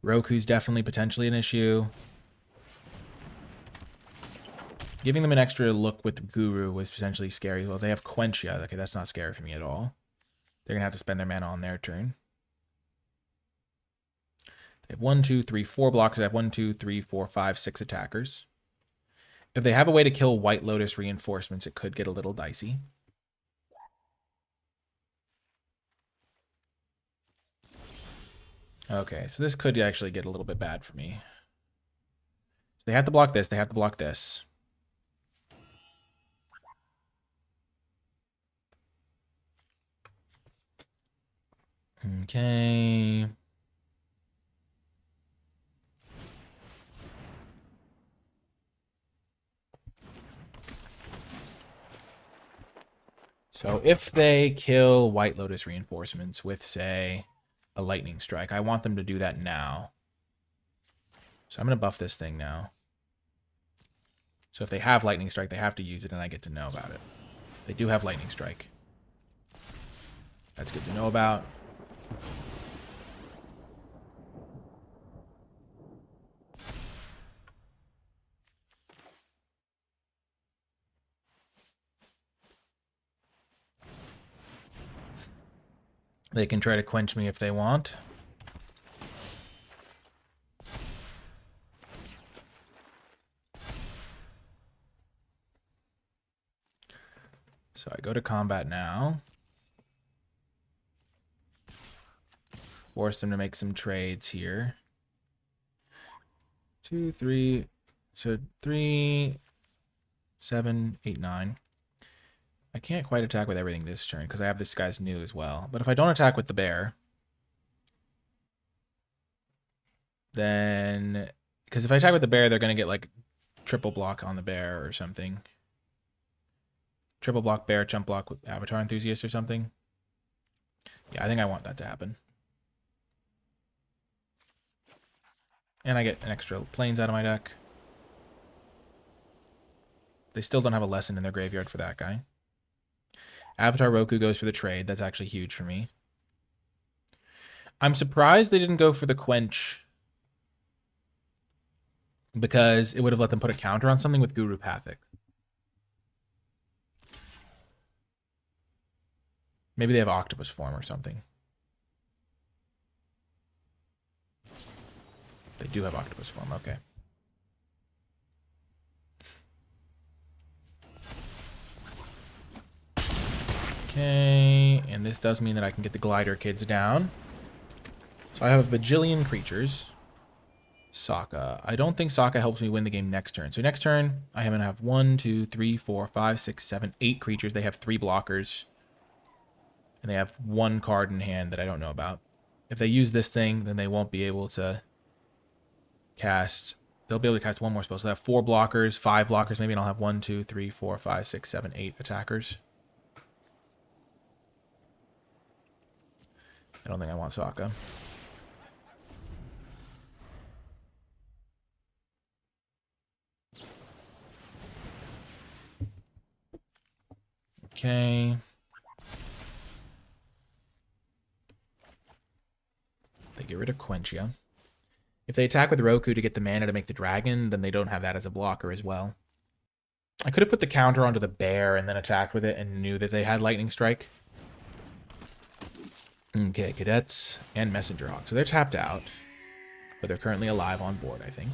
Roku's definitely potentially an issue. Giving them an extra look with Guru was potentially scary. Well, they have Quenchia. Okay, that's not scary for me at all. They're going to have to spend their mana on their turn. They have 1, 2, 3, 4 blockers. I have 1, 2, 3, 4, 5, 6 attackers. If they have a way to kill White Lotus reinforcements, it could get a little dicey. Okay, so this could actually get a little bit bad for me. So they have to block this. They have to block this. Okay. So if they kill White Lotus reinforcements with, say, a Lightning Strike, I want them to do that now. So I'm going to buff this thing now. So if they have Lightning Strike, they have to use it, and I get to know about it. They do have Lightning Strike. That's good to know about. They can try to quench me if they want. So I go to combat now. Force them to make some trades here. 2, 3. So 3, 7, 8, 9. I can't quite attack with everything this turn because I have this guy's new as well. But if I don't attack with the bear, then... Because if I attack with the bear, they're going to get like triple block on the bear or something. Triple block bear, jump block with Avatar Enthusiast or something. Yeah, I think I want that to happen. And I get an extra planes out of my deck. They still don't have a lesson in their graveyard for that guy. Avatar Roku goes for the trade. That's actually huge for me. I'm surprised they didn't go for the quench, because it would have let them put a counter on something with Guru Pathic. Maybe they have Octopus Form or something. They do have Octopus Form, okay. Okay, and this does mean that I can get the glider kids down. So I have a bajillion creatures. Sokka. I don't think Sokka helps me win the game next turn. So next turn, I am going to have 1, 2, 3, 4, 5, 6, 7, 8 creatures. They have 3 blockers. And they have 1 card in hand that I don't know about. If they use this thing, then they won't be able to cast... They'll be able to cast 1 more spell. So they have 4 blockers, 5 blockers. Maybe I'll have 1, 2, 3, 4, 5, 6, 7, 8 attackers. I don't think I want Sokka. Okay. They get rid of Quenchia. If they attack with Roku to get the mana to make the dragon, then they don't have that as a blocker as well. I could have put the counter onto the bear and then attacked with it and knew that they had Lightning Strike. Okay, Cadets and Messenger Hawk. So they're tapped out, but they're currently alive on board, I think.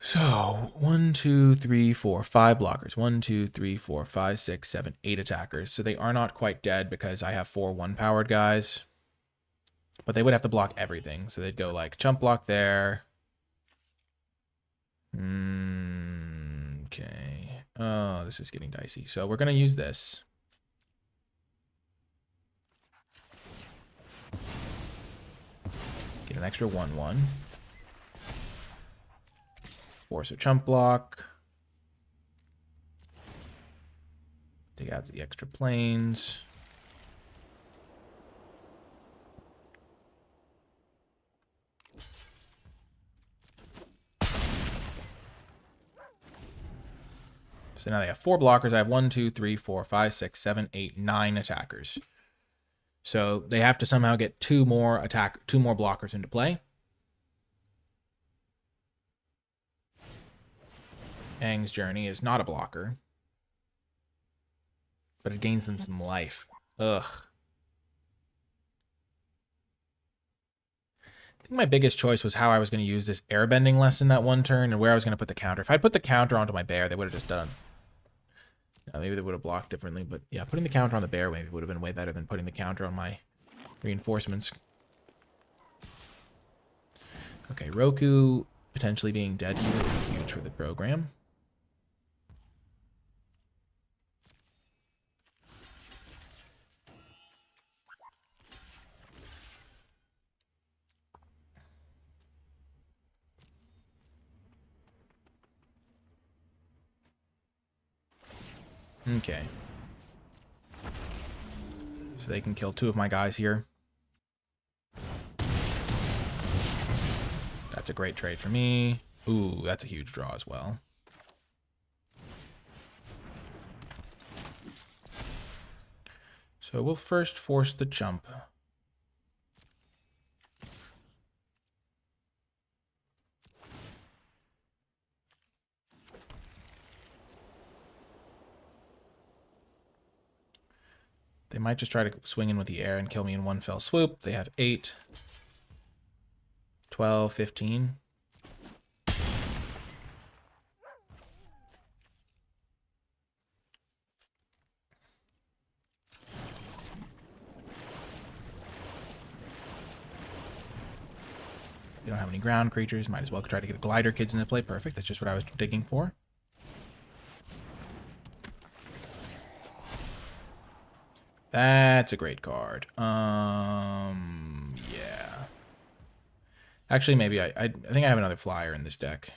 So, 1, 2, 3, 4, 5 blockers. 1, 2, 3, 4, 5, 6, 7, 8 attackers. So they are not quite dead because I have 4 1-powered guys. But they would have to block everything. So they'd go like jump block there. Okay. Oh, this is getting dicey. So we're going to use this. Get an extra 1/1. Force a chump block. Take out the extra planes. So now they have 4 blockers. I have 1, 2, 3, 4, 5, 6, 7, 8, 9 attackers. So they have to somehow get 2 more blockers into play. Aang's Journey is not a blocker, but it gains them some life. Ugh. I think my biggest choice was how I was going to use this airbending lesson that one turn and where I was going to put the counter. If I'd put the counter onto my bear, they would have just done. Maybe they would have blocked differently, but yeah, putting the counter on the bear maybe would have been way better than putting the counter on my reinforcements. Okay, Roku potentially being dead here would be huge for the program. Okay. So they can kill 2 of my guys here. That's a great trade for me. Ooh, that's a huge draw as well. So we'll first force the jump. They might just try to swing in with the air and kill me in one fell swoop. They have 8, 12, 15. They don't have any ground creatures. Might as well try to get glider kids into play. Perfect. That's just what I was digging for. That's a great card. Yeah. Actually, maybe I think I have another flyer in this deck.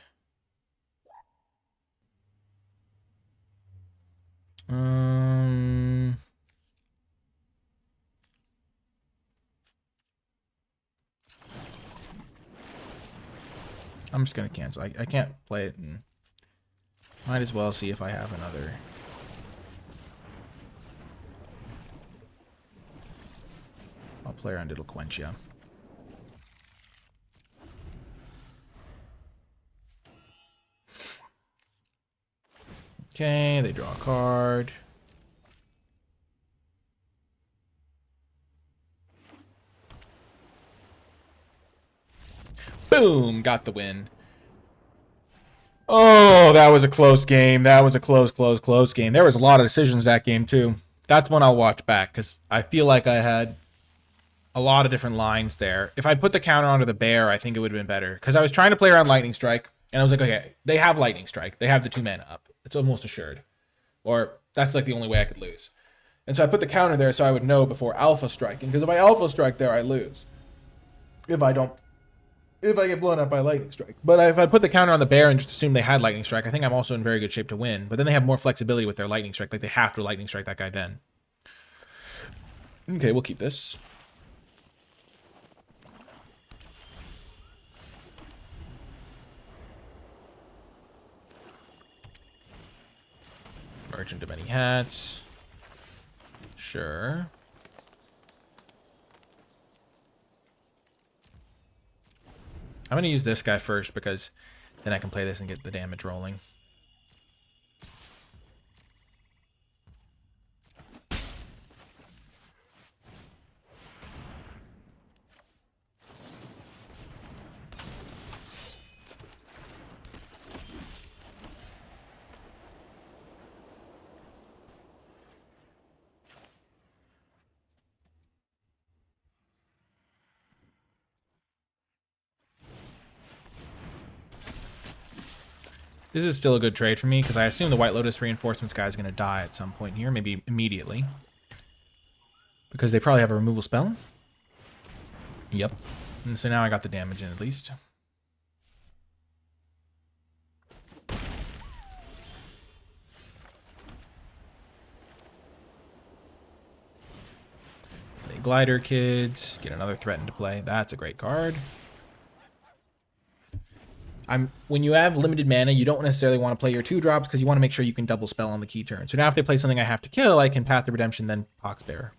I'm just gonna cancel. I can't play it, and might as well see if I have another. I'll play around. It'll quench you. Okay, they draw a card. Boom! Got the win. Oh, that was a close game. That was a close game. There was a lot of decisions that game, too. That's one I'll watch back, because I feel like I had a lot of different lines there. If I put the counter onto the bear, I think it would have been better. Because I was trying to play around Lightning Strike, and I was like, okay, they have Lightning Strike. They have the 2 mana up. It's almost assured. Or that's like the only way I could lose. And so I put the counter there so I would know before Alpha striking. Because if I Alpha strike there, I lose. If I get blown up by Lightning Strike. But if I put the counter on the bear and just assume they had Lightning Strike, I think I'm also in very good shape to win. But then they have more flexibility with their Lightning Strike. Like, they have to Lightning Strike that guy then. Okay, we'll keep this. Merchant of Many Hats. Sure. I'm going to use this guy first because then I can play this and get the damage rolling. This is still a good trade for me because I assume the White Lotus Reinforcements guy is going to die at some point here, maybe immediately. Because they probably have a removal spell. Yep. And so now I got the damage in at least. Play Glider Kids, get another threat into play. That's a great card. When you have limited mana, you don't necessarily want to play your 2-drops because you want to make sure you can double spell on the key turn. So now if they play something I have to kill, I can Path to Redemption, then Poxbearer.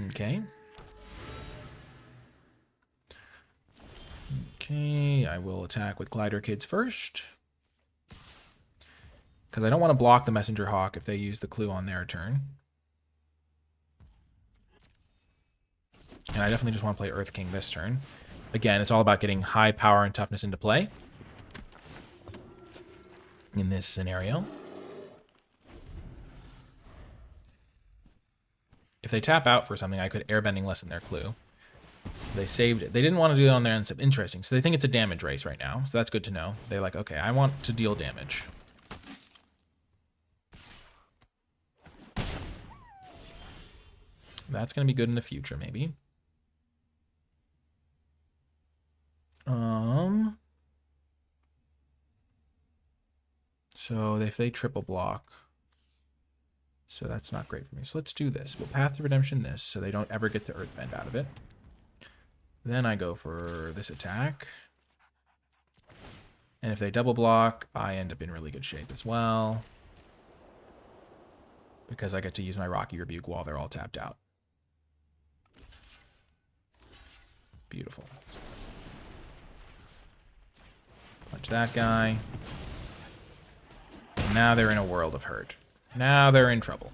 Okay. Okay, I will attack with Glider Kids first. Because I don't want to block the Messenger Hawk if they use the clue on their turn. And I definitely just want to play Earth King this turn. Again, it's all about getting high power and toughness into play in this scenario. If they tap out for something, I could airbending lessen their clue. They saved it. They didn't want to do it on their end. Interesting. So they think it's a damage race right now. So that's good to know. They're like, okay, I want to deal damage. That's going to be good in the future, maybe. So if they triple block, so that's not great for me. So let's do this. We'll Path to Redemption this, so they don't ever get the Earthbend out of it. Then I go for this attack. And if they double block, I end up in really good shape as well, because I get to use my Rocky Rebuke while they're all tapped out. Beautiful. Punch that guy. And now they're in a world of hurt. Now they're in trouble.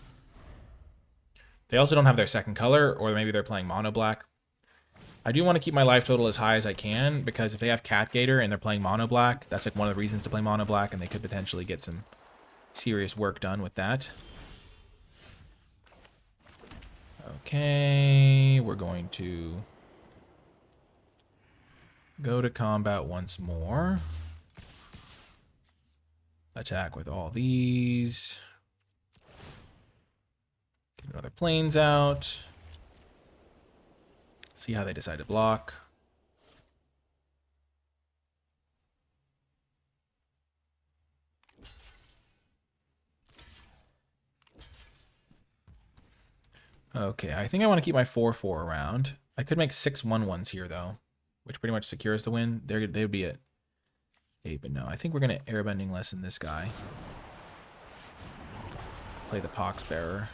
They also don't have their second color, or maybe they're playing mono black. I do want to keep my life total as high as I can, because if they have Cat Gator and they're playing mono black, that's like one of the reasons to play mono black, and they could potentially get some serious work done with that. Okay, we're going to go to combat once more. Attack with all these. Get another planes out. See how they decide to block. Okay, I think I want to keep my 4/4 around. I could make 6 1/1s here, though, which pretty much secures the win. They would be at 8, but no. I think we're going to airbending lessen this guy. Play the Poxbearer.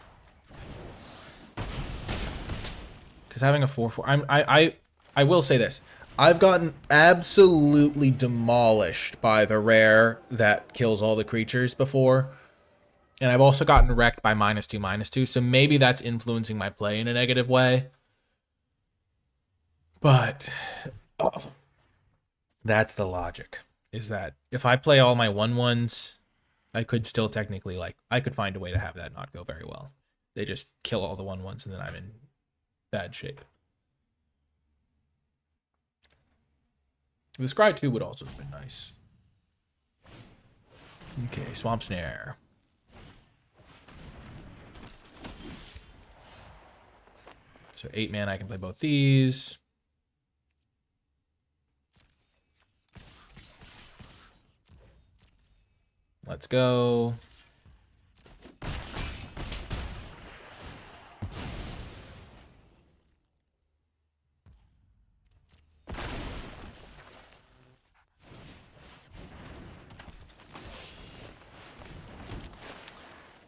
Because having a 4/4... I will say this. I've gotten absolutely demolished by the rare that kills all the creatures before. And I've also gotten wrecked by -2/-2. So maybe that's influencing my play in a negative way. But that's the logic. Is that if I play all my 1/1s, I could still technically, like, I could find a way to have that not go very well. They just kill all the 1/1s and then I'm in bad shape. The Scry 2 would also have been nice. Okay, Swamp Snare. So 8 mana, I can play both these. Let's go.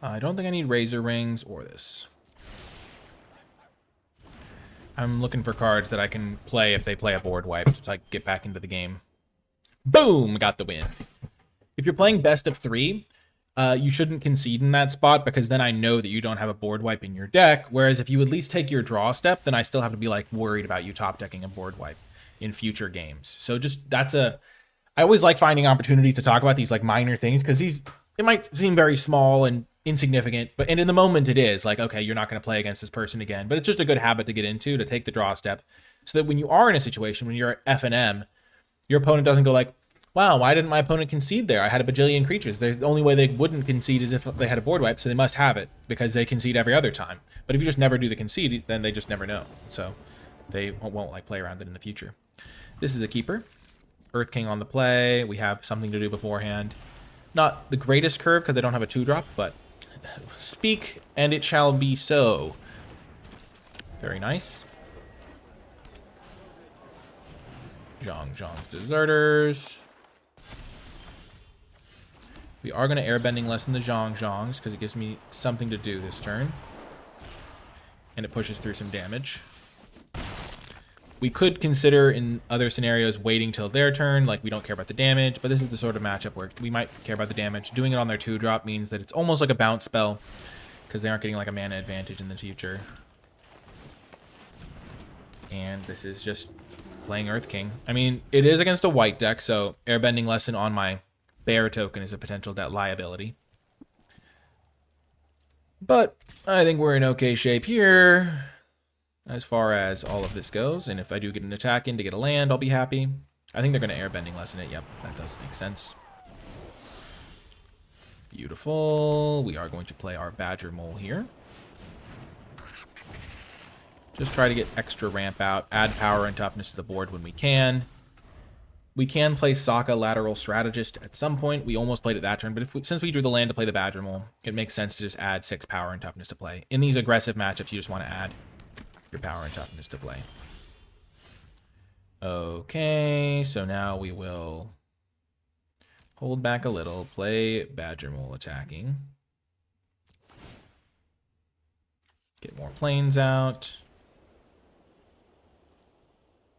I don't think I need Razor Rings or this. I'm looking for cards that I can play if they play a board wipe to like get back into the game. Boom! Got the win. If you're playing best of 3, you shouldn't concede in that spot, because then I know that you don't have a board wipe in your deck. Whereas if you at least take your draw step, then I still have to be like worried about you top decking a board wipe in future games. So just I always like finding opportunities to talk about these like minor things, because it might seem very small and insignificant, but in the moment it is like, okay, you're not going to play against this person again. But it's just a good habit to get into, to take the draw step, so that when you are in a situation when you're at F&M, your opponent doesn't go like, wow, why didn't my opponent concede there? I had a bajillion creatures. The only way they wouldn't concede is if they had a board wipe, so they must have it, because they concede every other time. But if you just never do the concede, then they just never know. So they won't like play around it in the future. This is a keeper. Earth King on the play. We have something to do beforehand. Not the greatest curve, because they don't have a 2-drop, but speak and it shall be so. Very nice. Zhong's Deserters. We are going to airbending lessen the Zhongs because it gives me something to do this turn. And it pushes through some damage. We could consider in other scenarios waiting till their turn, like we don't care about the damage, but this is the sort of matchup where we might care about the damage. Doing it on their 2-drop means that it's almost like a bounce spell, because they aren't getting like a mana advantage in the future. And this is just playing Earth King. I mean, it is against a white deck, so Airbending Lesson on my bear token is a potential debt liability. But I think we're in okay shape here as far as all of this goes. And if I do get an attack in to get a land, I'll be happy. I think they're going to Airbending Lesson it. Yep, that does make sense. Beautiful. We are going to play our Badger Mole here. Just try to get extra ramp out, add power and toughness to the board when we can. We can play Sokka Lateral Strategist at some point. We almost played it that turn, but since we drew the land to play the Badger Mole, it makes sense to just add 6 power and toughness to play. In these aggressive matchups, you just want to add your power and toughness to play. Okay, so now we will hold back a little, play Badger Mole attacking. Get more planes out.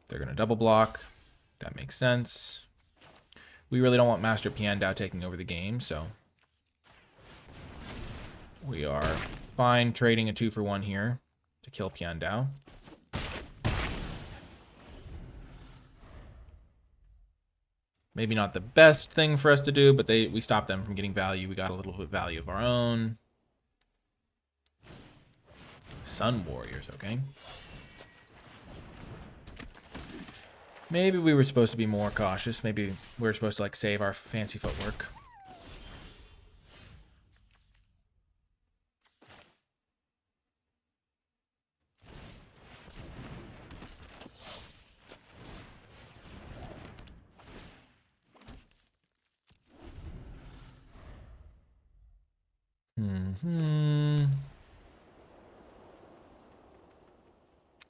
They're going to double block. That makes sense. We really don't want Master Piandao taking over the game, so we are fine trading a 2-for-1 here to kill Piandao. Maybe not the best thing for us to do, but we stopped them from getting value. We got a little bit of value of our own. Sun Warriors, okay. Maybe we were supposed to be more cautious. Maybe we were supposed to like save our fancy footwork.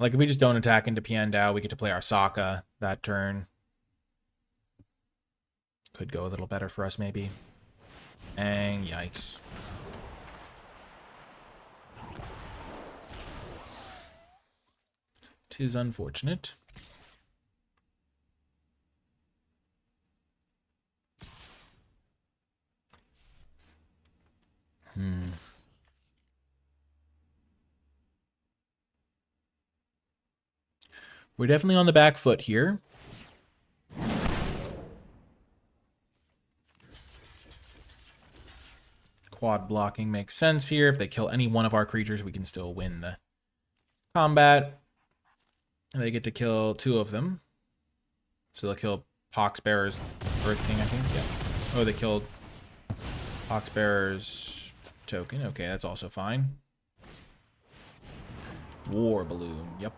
Like, if we just don't attack into Piandao, we get to play our Sokka that turn. Could go a little better for us, maybe. And yikes. Tis unfortunate. We're definitely on the back foot here. Quad blocking makes sense here. If they kill any one of our creatures, we can still win the combat. And they get to kill 2 of them. So they'll kill Poxbearer's Earth King, I think. Yeah. Oh, they killed Poxbearer's token. Okay, that's also fine. War Balloon. Yep.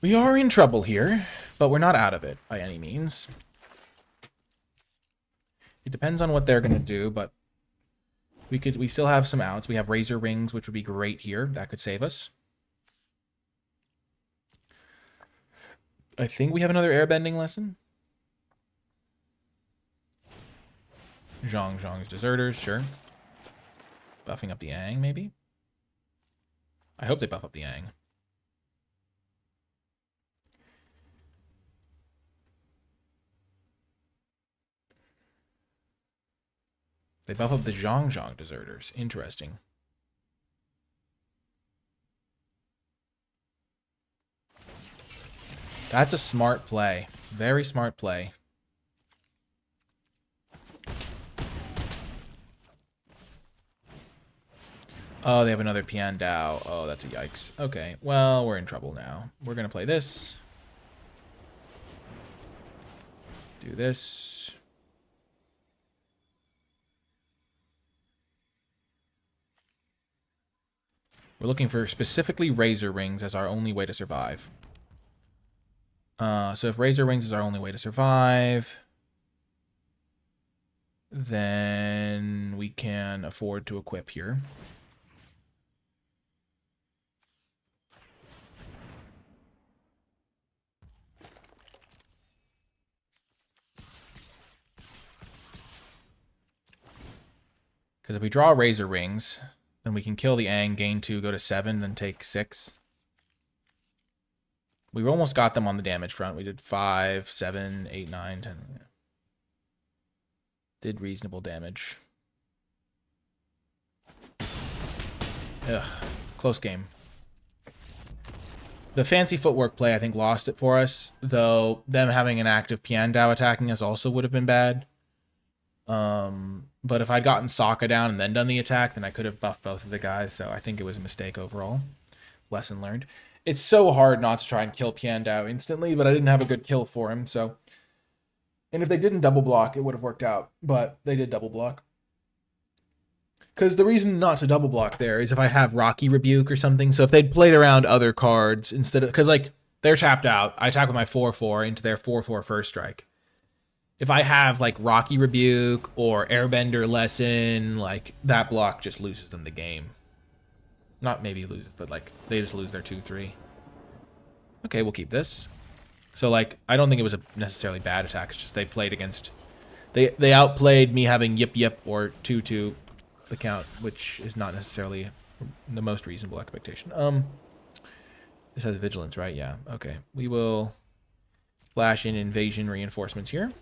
We are in trouble here, but we're not out of it by any means. It depends on what they're going to do, but we still have some outs. We have Razor Rings, which would be great here. That could save us. I think we have another airbending lesson. Zhong's Deserters, sure. Buffing up the Aang, maybe? I hope they buff up the Aang. They buff up the Zhong Deserters. Interesting. That's a smart play. Very smart play. Oh, they have another Piandao. Oh, that's a yikes. Okay, well, we're in trouble now. We're going to play this. Do this. We're looking for specifically Razor Rings as our only way to survive. So if Razor Rings is our only way to survive, then we can afford to equip here. Because if we draw Razor Rings, then we can kill the Aang, gain 2, go to 7, then take 6. We almost got them on the damage front. We did 5, 7, 8, 9, 10. Yeah. Did reasonable damage. Ugh. Close game. The fancy footwork play, I think, lost it for us. Though them having an active Piandao attacking us also would have been bad. But if I'd gotten Sokka down and then done the attack, then I could have buffed both of the guys. So I think it was a mistake overall. Lesson learned. It's so hard not to try and kill Piandao instantly, but I didn't have a good kill for him, so... And if they didn't double block, it would have worked out. But they did double block. Because the reason not to double block there is if I have Rocky Rebuke or something. So if they'd played around other cards instead of... Because, like, they're tapped out. I attack with my 4/4 into their 4/4 first strike. If I have, like, Rocky Rebuke or Airbender Lesson, like, that block just loses them the game. Not maybe loses, but, like, they just lose their 2/3. Okay, we'll keep this. So, like, I don't think it was a necessarily bad attack. It's just they played against... They outplayed me having Yip Yip or 2/2 the count, which is not necessarily the most reasonable expectation. This has Vigilance, right? Yeah, okay. We will flash in Invasion Reinforcements here.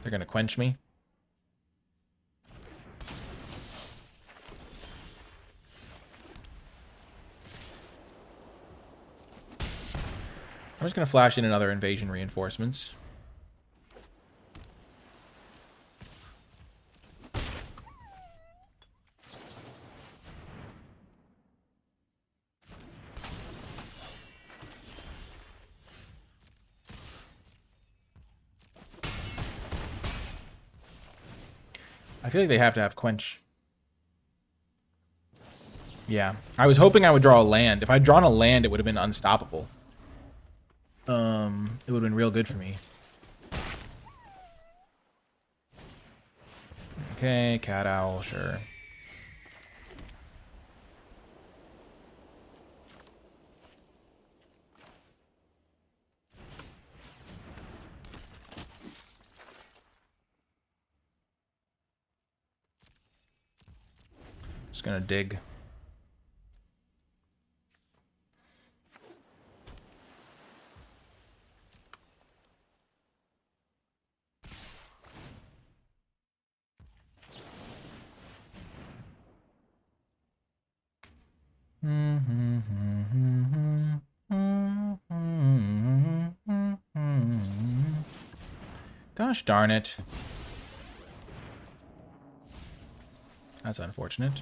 They're going to quench me. I'm just going to flash in another Invasion Reinforcements. I feel like they have to have Quench. Yeah. I was hoping I would draw a land. If I'd drawn a land, it would have been unstoppable. It would have been real good for me. Okay, Cat Owl, sure. Just gonna dig. Gosh darn it. That's unfortunate.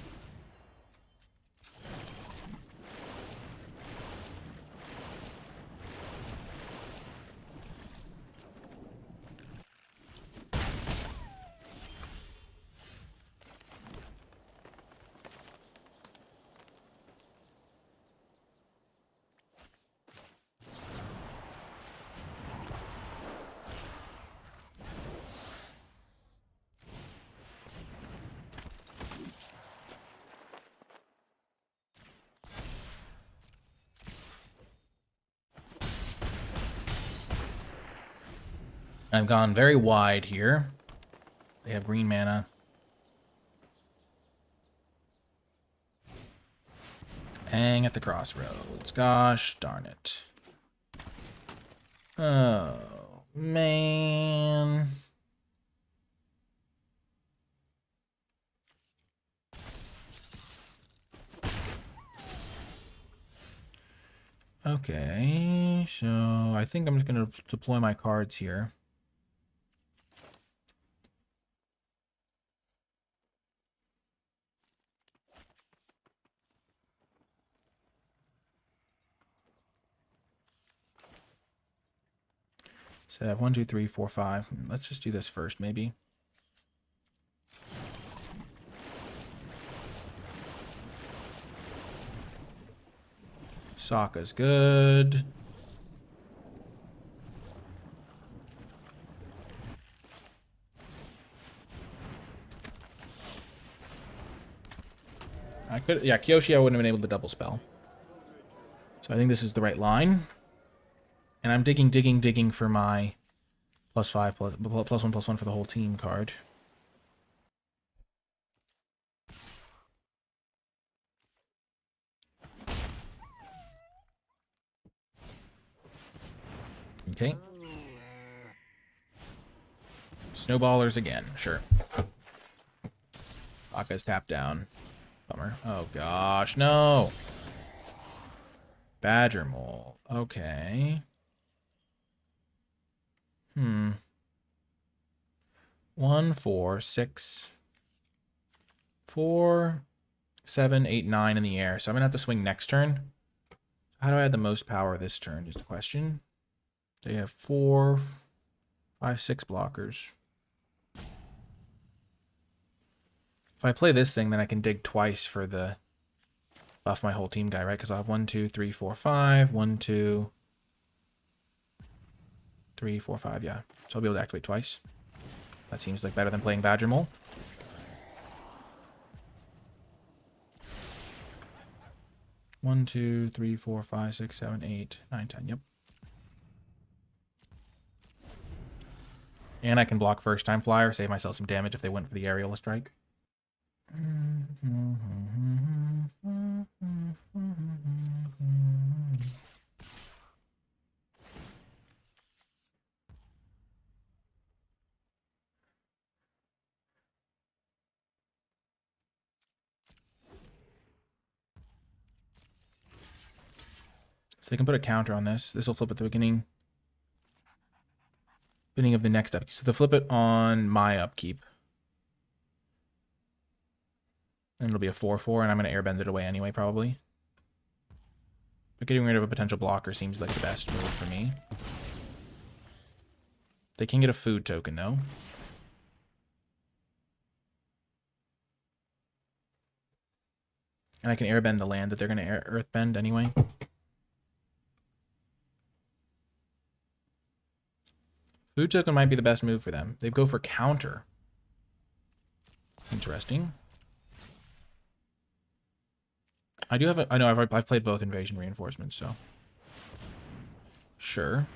I've gone very wide here. They have green mana. Hang at the crossroads. Gosh darn it. Oh, man. Okay, so I think I'm just going to deploy my cards here. So I have 1, 2, 3, 4, 5. Let's just do this first, maybe. Sokka's good. I could, yeah, Kyoshi I wouldn't have been able to double spell. So I think this is the right line. And I'm digging for my +5, +1/+1 for the whole team card. Okay. Snowballers again, sure. Aka's tapped down. Bummer. Oh gosh, no! Badger Mole. Okay. 1, 4, 6, 4, 7, 8, 9 in the air. So I'm gonna have to swing next turn. How do I add the most power this turn? Just a question. They have 4, 5, 6 blockers. If I play this thing, then I can dig twice for the buff my whole team guy, right? Because I'll have 1, 2, 3, 4, 5. 1, 2, 3, 4, 5. Yeah. So I'll be able to activate twice. That seems like better than playing Badger Mole. One, 2, 3, 4, 5, 6, 7, 8, 9, 10. Yep. And I can block first time flyer, save myself some damage if they went for the aerial strike. So they can put a counter on this. This will flip at the beginning of the next upkeep. So they'll flip it on my upkeep. And it'll be a 4/4, and I'm going to airbend it away anyway, probably. But getting rid of a potential blocker seems like the best move for me. They can get a food token, though. And I can airbend the land that they're going to earthbend anyway. Food token might be the best move for them. They go for counter. Interesting. I know I've played both invasion reinforcements, so sure.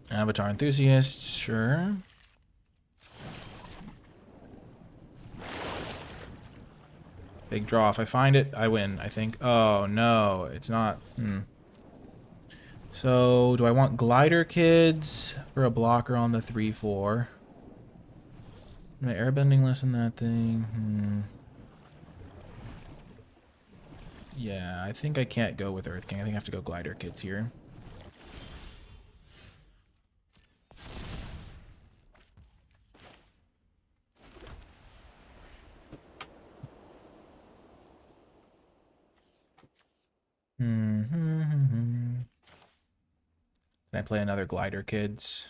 Avatar enthusiast, sure. Big draw. If I find it, I win, I think. Oh, no. It's not. So, do I want Glider Kids for a blocker on the 3/4? Am I airbending lesson that thing? Yeah, I think I can't go with Earth King. I think I have to go Glider Kids here. Can I play another Glider Kids?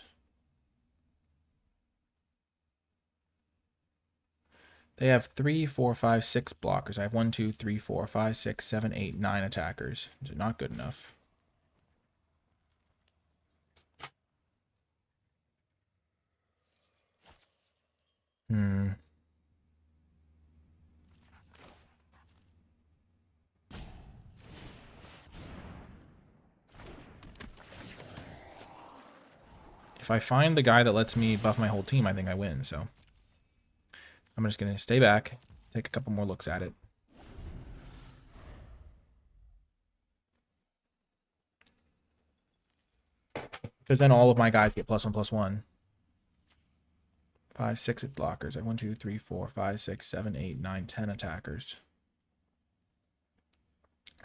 They have 3, 4, 5, 6 blockers. I have 1, 2, 3, 4, 5, 6, 7, 8, 9 attackers. They're not good enough. If I find the guy that lets me buff my whole team, I think I win, so I'm just going to stay back, take a couple more looks at it. Because then all of my guys get +1/+1. 5, 6 blockers. I have 1, 2, 3, 4, 5, 6, 7, 8, 9, 10 attackers.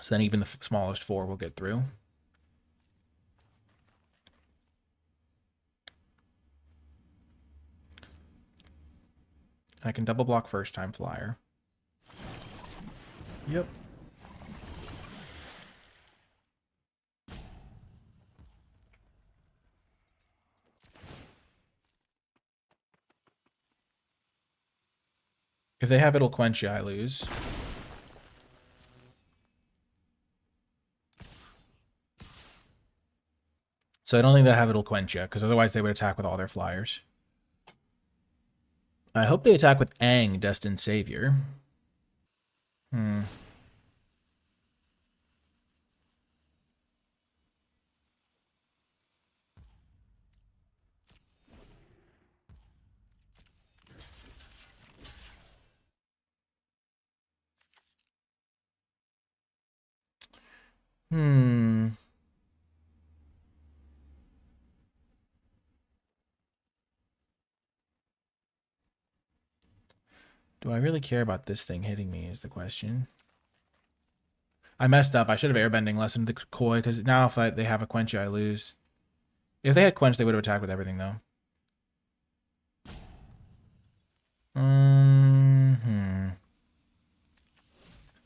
So then even the smallest 4 will get through. I can double block first time flyer. Yep. If they have It'll Quench Ya, I lose. So I don't think they have It'll Quench Ya, because otherwise they would attack with all their flyers. I hope they attack with Aang, Destined Savior. Do I really care about this thing hitting me is the question. I messed up. I should have airbending lessened the Koi, because now if they have a Quench, I lose. If they had Quench, they would have attacked with everything, though. I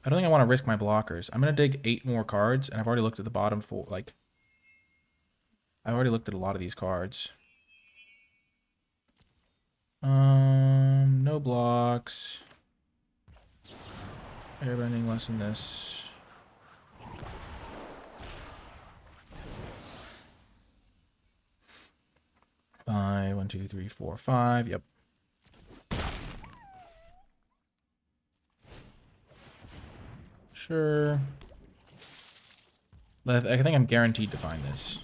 don't think I want to risk my blockers. I'm going to dig 8 more cards, and I've already looked at the bottom 4. Like, I've already looked at a lot of these cards. No blocks. Airbending less than this. Five, 1, 2, 3, 4, 5. Yep. Sure. I think I'm guaranteed to find this.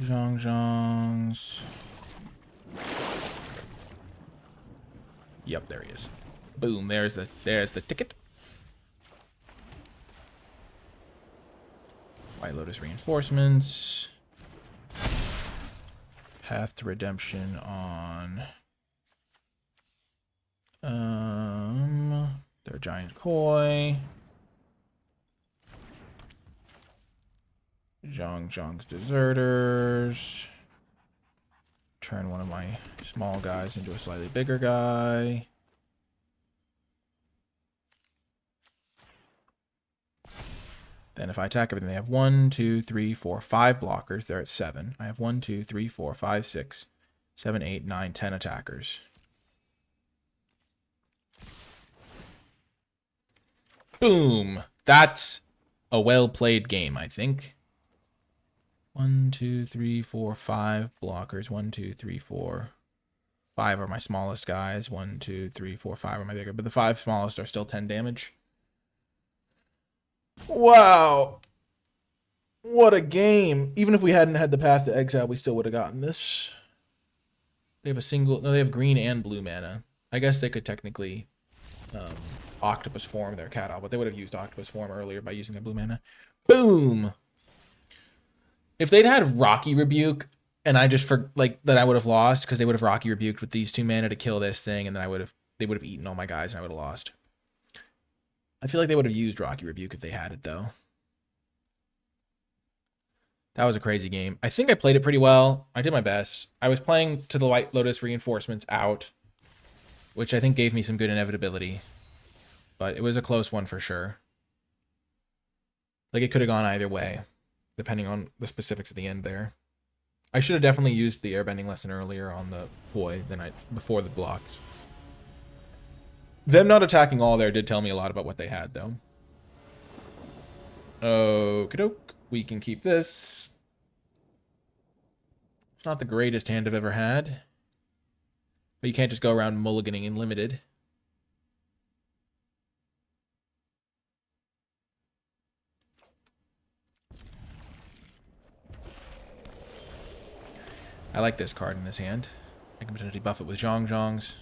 Zhongs. Yep, there he is. Boom, there's the ticket. White Lotus reinforcements. Path to Redemption on their Giant Koi. Zhong's Deserters. Turn one of my small guys into a slightly bigger guy. Then if I attack everything, they have 1, 2, 3, 4, 5 blockers. They're at 7. I have 1, 2, 3, 4, 5, 6, 7, 8, 9, 10 attackers. Boom! That's a well-played game, I think. 1, 2, 3, 4, 5 blockers. 1, 2, 3, 4. 5 are my smallest guys. 1, 2, 3, 4, 5 are my bigger. But the 5 smallest are still 10 damage. Wow. What a game. Even if we hadn't had the Path to Exile, we still would have gotten this. They have a single... No, they have green and blue mana. I guess they could technically Octopus Form their Cat Owl, but they would have used Octopus Form earlier by using their blue mana. Boom! If they'd had Rocky Rebuke, and I just that I would have lost, because they would have Rocky Rebuked with these 2 mana to kill this thing, and then they would have eaten all my guys, and I would have lost. I feel like they would have used Rocky Rebuke if they had it, though. That was a crazy game. I think I played it pretty well. I did my best. I was playing to the White Lotus reinforcements out, which I think gave me some good inevitability. But it was a close one for sure. Like, it could have gone either way, depending on the specifics at the end there. I should have definitely used the airbending lesson earlier on the Koi before the blocks. Them not attacking all there did tell me a lot about what they had, though. Okie doke. We can keep this. It's not the greatest hand I've ever had. But you can't just go around mulliganing in limited. I like this card in this hand. I can potentially buff it with Zhongs.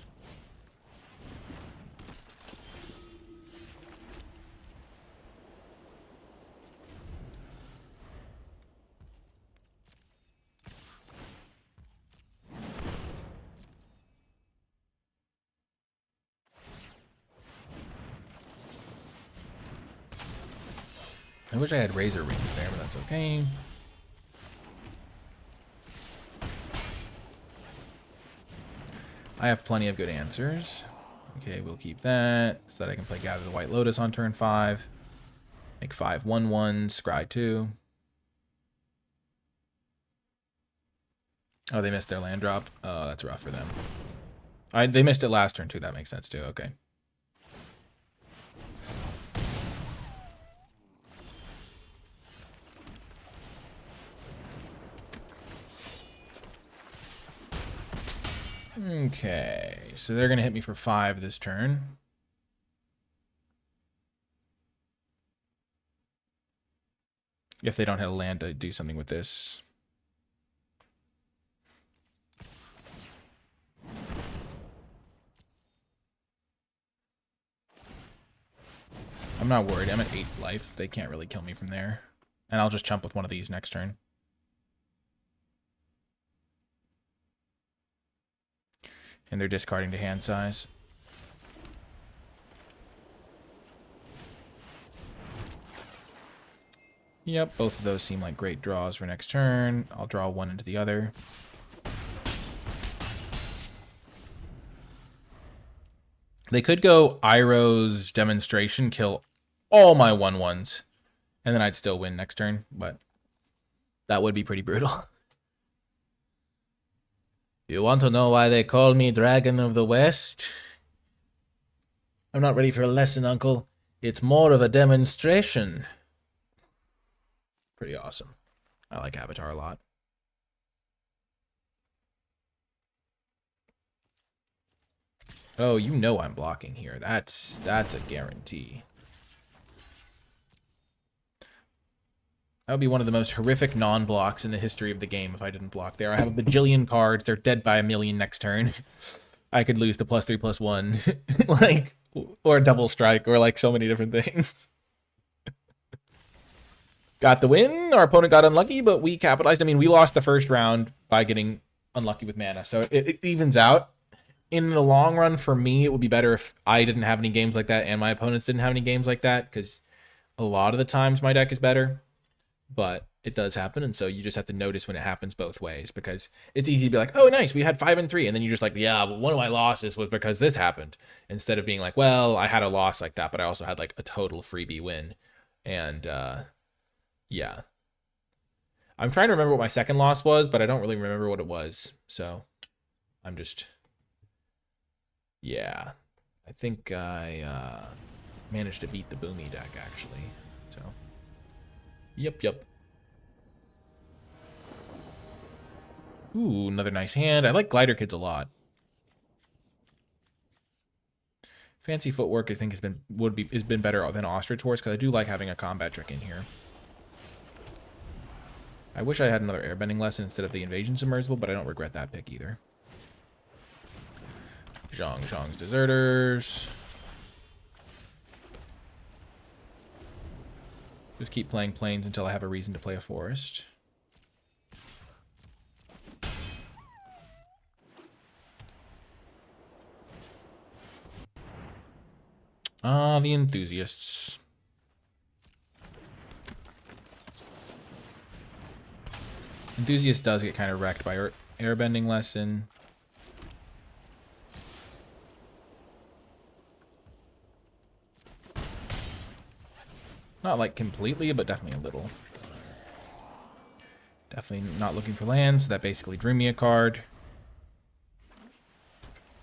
I wish I had Razor Rings there, but that's okay. I have plenty of good answers. Okay, we'll keep that so that I can play Gather the White Lotus on turn 5. Make 5 1/1s, scry 2. Oh, they missed their land drop. Oh, that's rough for them. They missed it last turn too. That makes sense too. Okay. Okay, so they're going to hit me for 5 this turn. If they don't hit a land, I do something with this. I'm not worried. I'm at 8 life. They can't really kill me from there. And I'll just chump with one of these next turn. And they're discarding to hand size. Yep, both of those seem like great draws for next turn. I'll draw one into the other. They could go Iroh's Demonstration, kill all my 1/1s, and then I'd still win next turn, but that would be pretty brutal. You want to know why they call me Dragon of the West? I'm not ready for a lesson, Uncle. It's more of a demonstration. Pretty awesome. I like Avatar a lot. Oh, you know I'm blocking here. That's a guarantee. That would be one of the most horrific non-blocks in the history of the game if I didn't block there. I have a bajillion cards. They're dead by a million next turn. I could lose to +3/+1. Like, or a double strike, or like so many different things. Got the win. Our opponent got unlucky, but we capitalized. I mean, we lost the first round by getting unlucky with mana, so it evens out. In the long run, for me, it would be better if I didn't have any games like that and my opponents didn't have any games like that, because a lot of the times my deck is better. But it does happen, and so you just have to notice when it happens both ways, because it's easy to be like, oh, nice, we had 5 and 3, and then you're just like, yeah, but one of my losses was because this happened, instead of being like, well, I had a loss like that, but I also had like a total freebie win. And yeah. I'm trying to remember what my second loss was, but I don't really remember what it was, so I'm just... Yeah. I think I managed to beat the Boomy deck, actually, so... Yep. Ooh, another nice hand. I like Glider Kids a lot. Fancy Footwork, I think, has been better than Ostrich Horse, because I do like having a combat trick in here. I wish I had another Airbending lesson instead of the Invasion Submersible, but I don't regret that pick either. Zhong's Deserters. Just keep playing plains until I have a reason to play a forest. The Enthusiasts. Enthusiast does get kind of wrecked by Airbending lesson. Not like completely, but definitely a little. Definitely not looking for lands, so that basically drew me a card.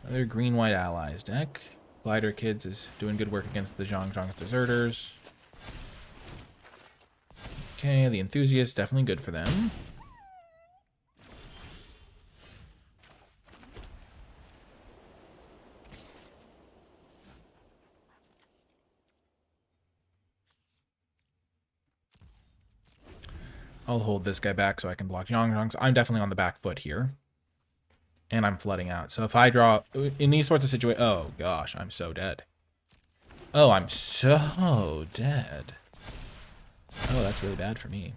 Another green-white allies deck. Glider Kids is doing good work against the Zhong's Deserters. Okay, the Enthusiast, definitely good for them. I'll hold this guy back so I can block Zhong's. I'm definitely on the back foot here. And I'm flooding out. So if I draw... In these sorts of situations... Oh, gosh. I'm so dead. Oh, I'm so dead. Oh, that's really bad for me.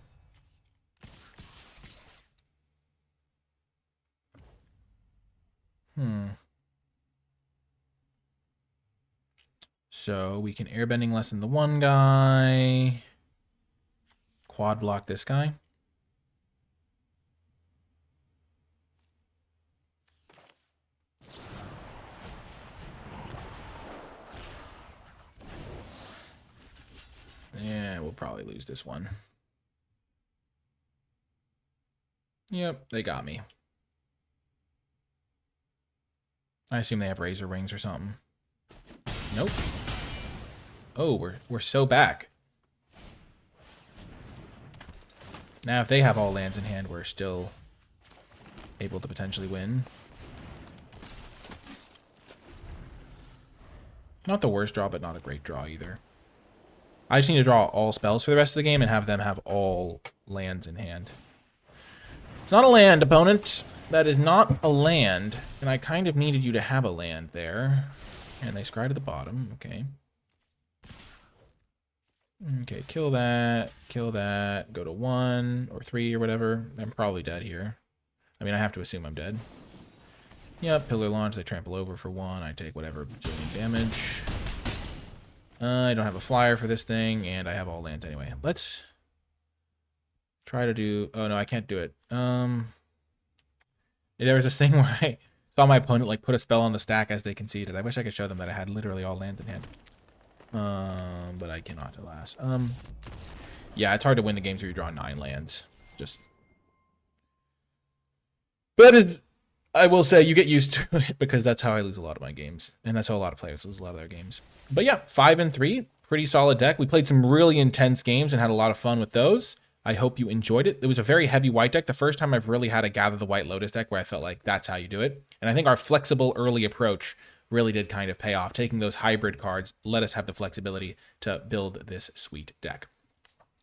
So we can Airbending lesson the one guy. Quad block this guy. Yeah, we'll probably lose this one. Yep, they got me. I assume they have Razor Wings or something. Nope. Oh, we're so back. Now, if they have all lands in hand, we're still able to potentially win. Not the worst draw, but not a great draw either. I just need to draw all spells for the rest of the game and have them have all lands in hand. It's not a land, opponent. That is not a land. And I kind of needed you to have a land there. And they scry to the bottom. Okay. Okay, kill that. Kill that. Go to 1 or 3 or whatever. I'm probably dead here. I mean, I have to assume I'm dead. Yep, pillar launch. They trample over for 1. I take whatever damage. I don't have a flyer for this thing, and I have all lands anyway. Let's try to do... Oh, no, I can't do it. There was this thing where I saw my opponent like put a spell on the stack as they conceded. I wish I could show them that I had literally all lands in hand. But I cannot, alas. Yeah, it's hard to win the games where you draw 9 lands. Just... But is... I will say you get used to it because that's how I lose a lot of my games. And that's how a lot of players lose a lot of their games. But yeah, 5-3, pretty solid deck. We played some really intense games and had a lot of fun with those. I hope you enjoyed it. It was a very heavy white deck. The first time I've really had a Gather the White Lotus deck where I felt like that's how you do it. And I think our flexible early approach really did kind of pay off. Taking those hybrid cards let us have the flexibility to build this sweet deck.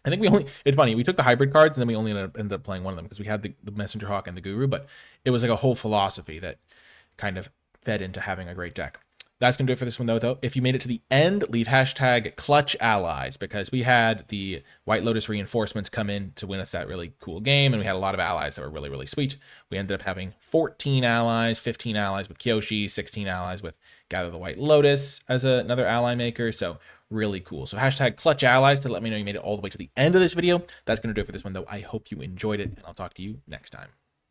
I think we only, it's funny, we took the hybrid cards and then we only ended up playing one of them because we had the Messenger Hawk and the Guru, but it was like a whole philosophy that kind of fed into having a great deck. That's going to do it for this one, though. If you made it to the end, leave hashtag clutch allies because we had the White Lotus reinforcements come in to win us that really cool game, and we had a lot of allies that were really, really sweet. We ended up having 14 allies, 15 allies with Kyoshi, 16 allies with Gather the White Lotus as another ally maker, so really cool. So hashtag clutch allies to let me know you made it all the way to the end of this video. That's going to do it for this one, though. I hope you enjoyed it, and I'll talk to you next time.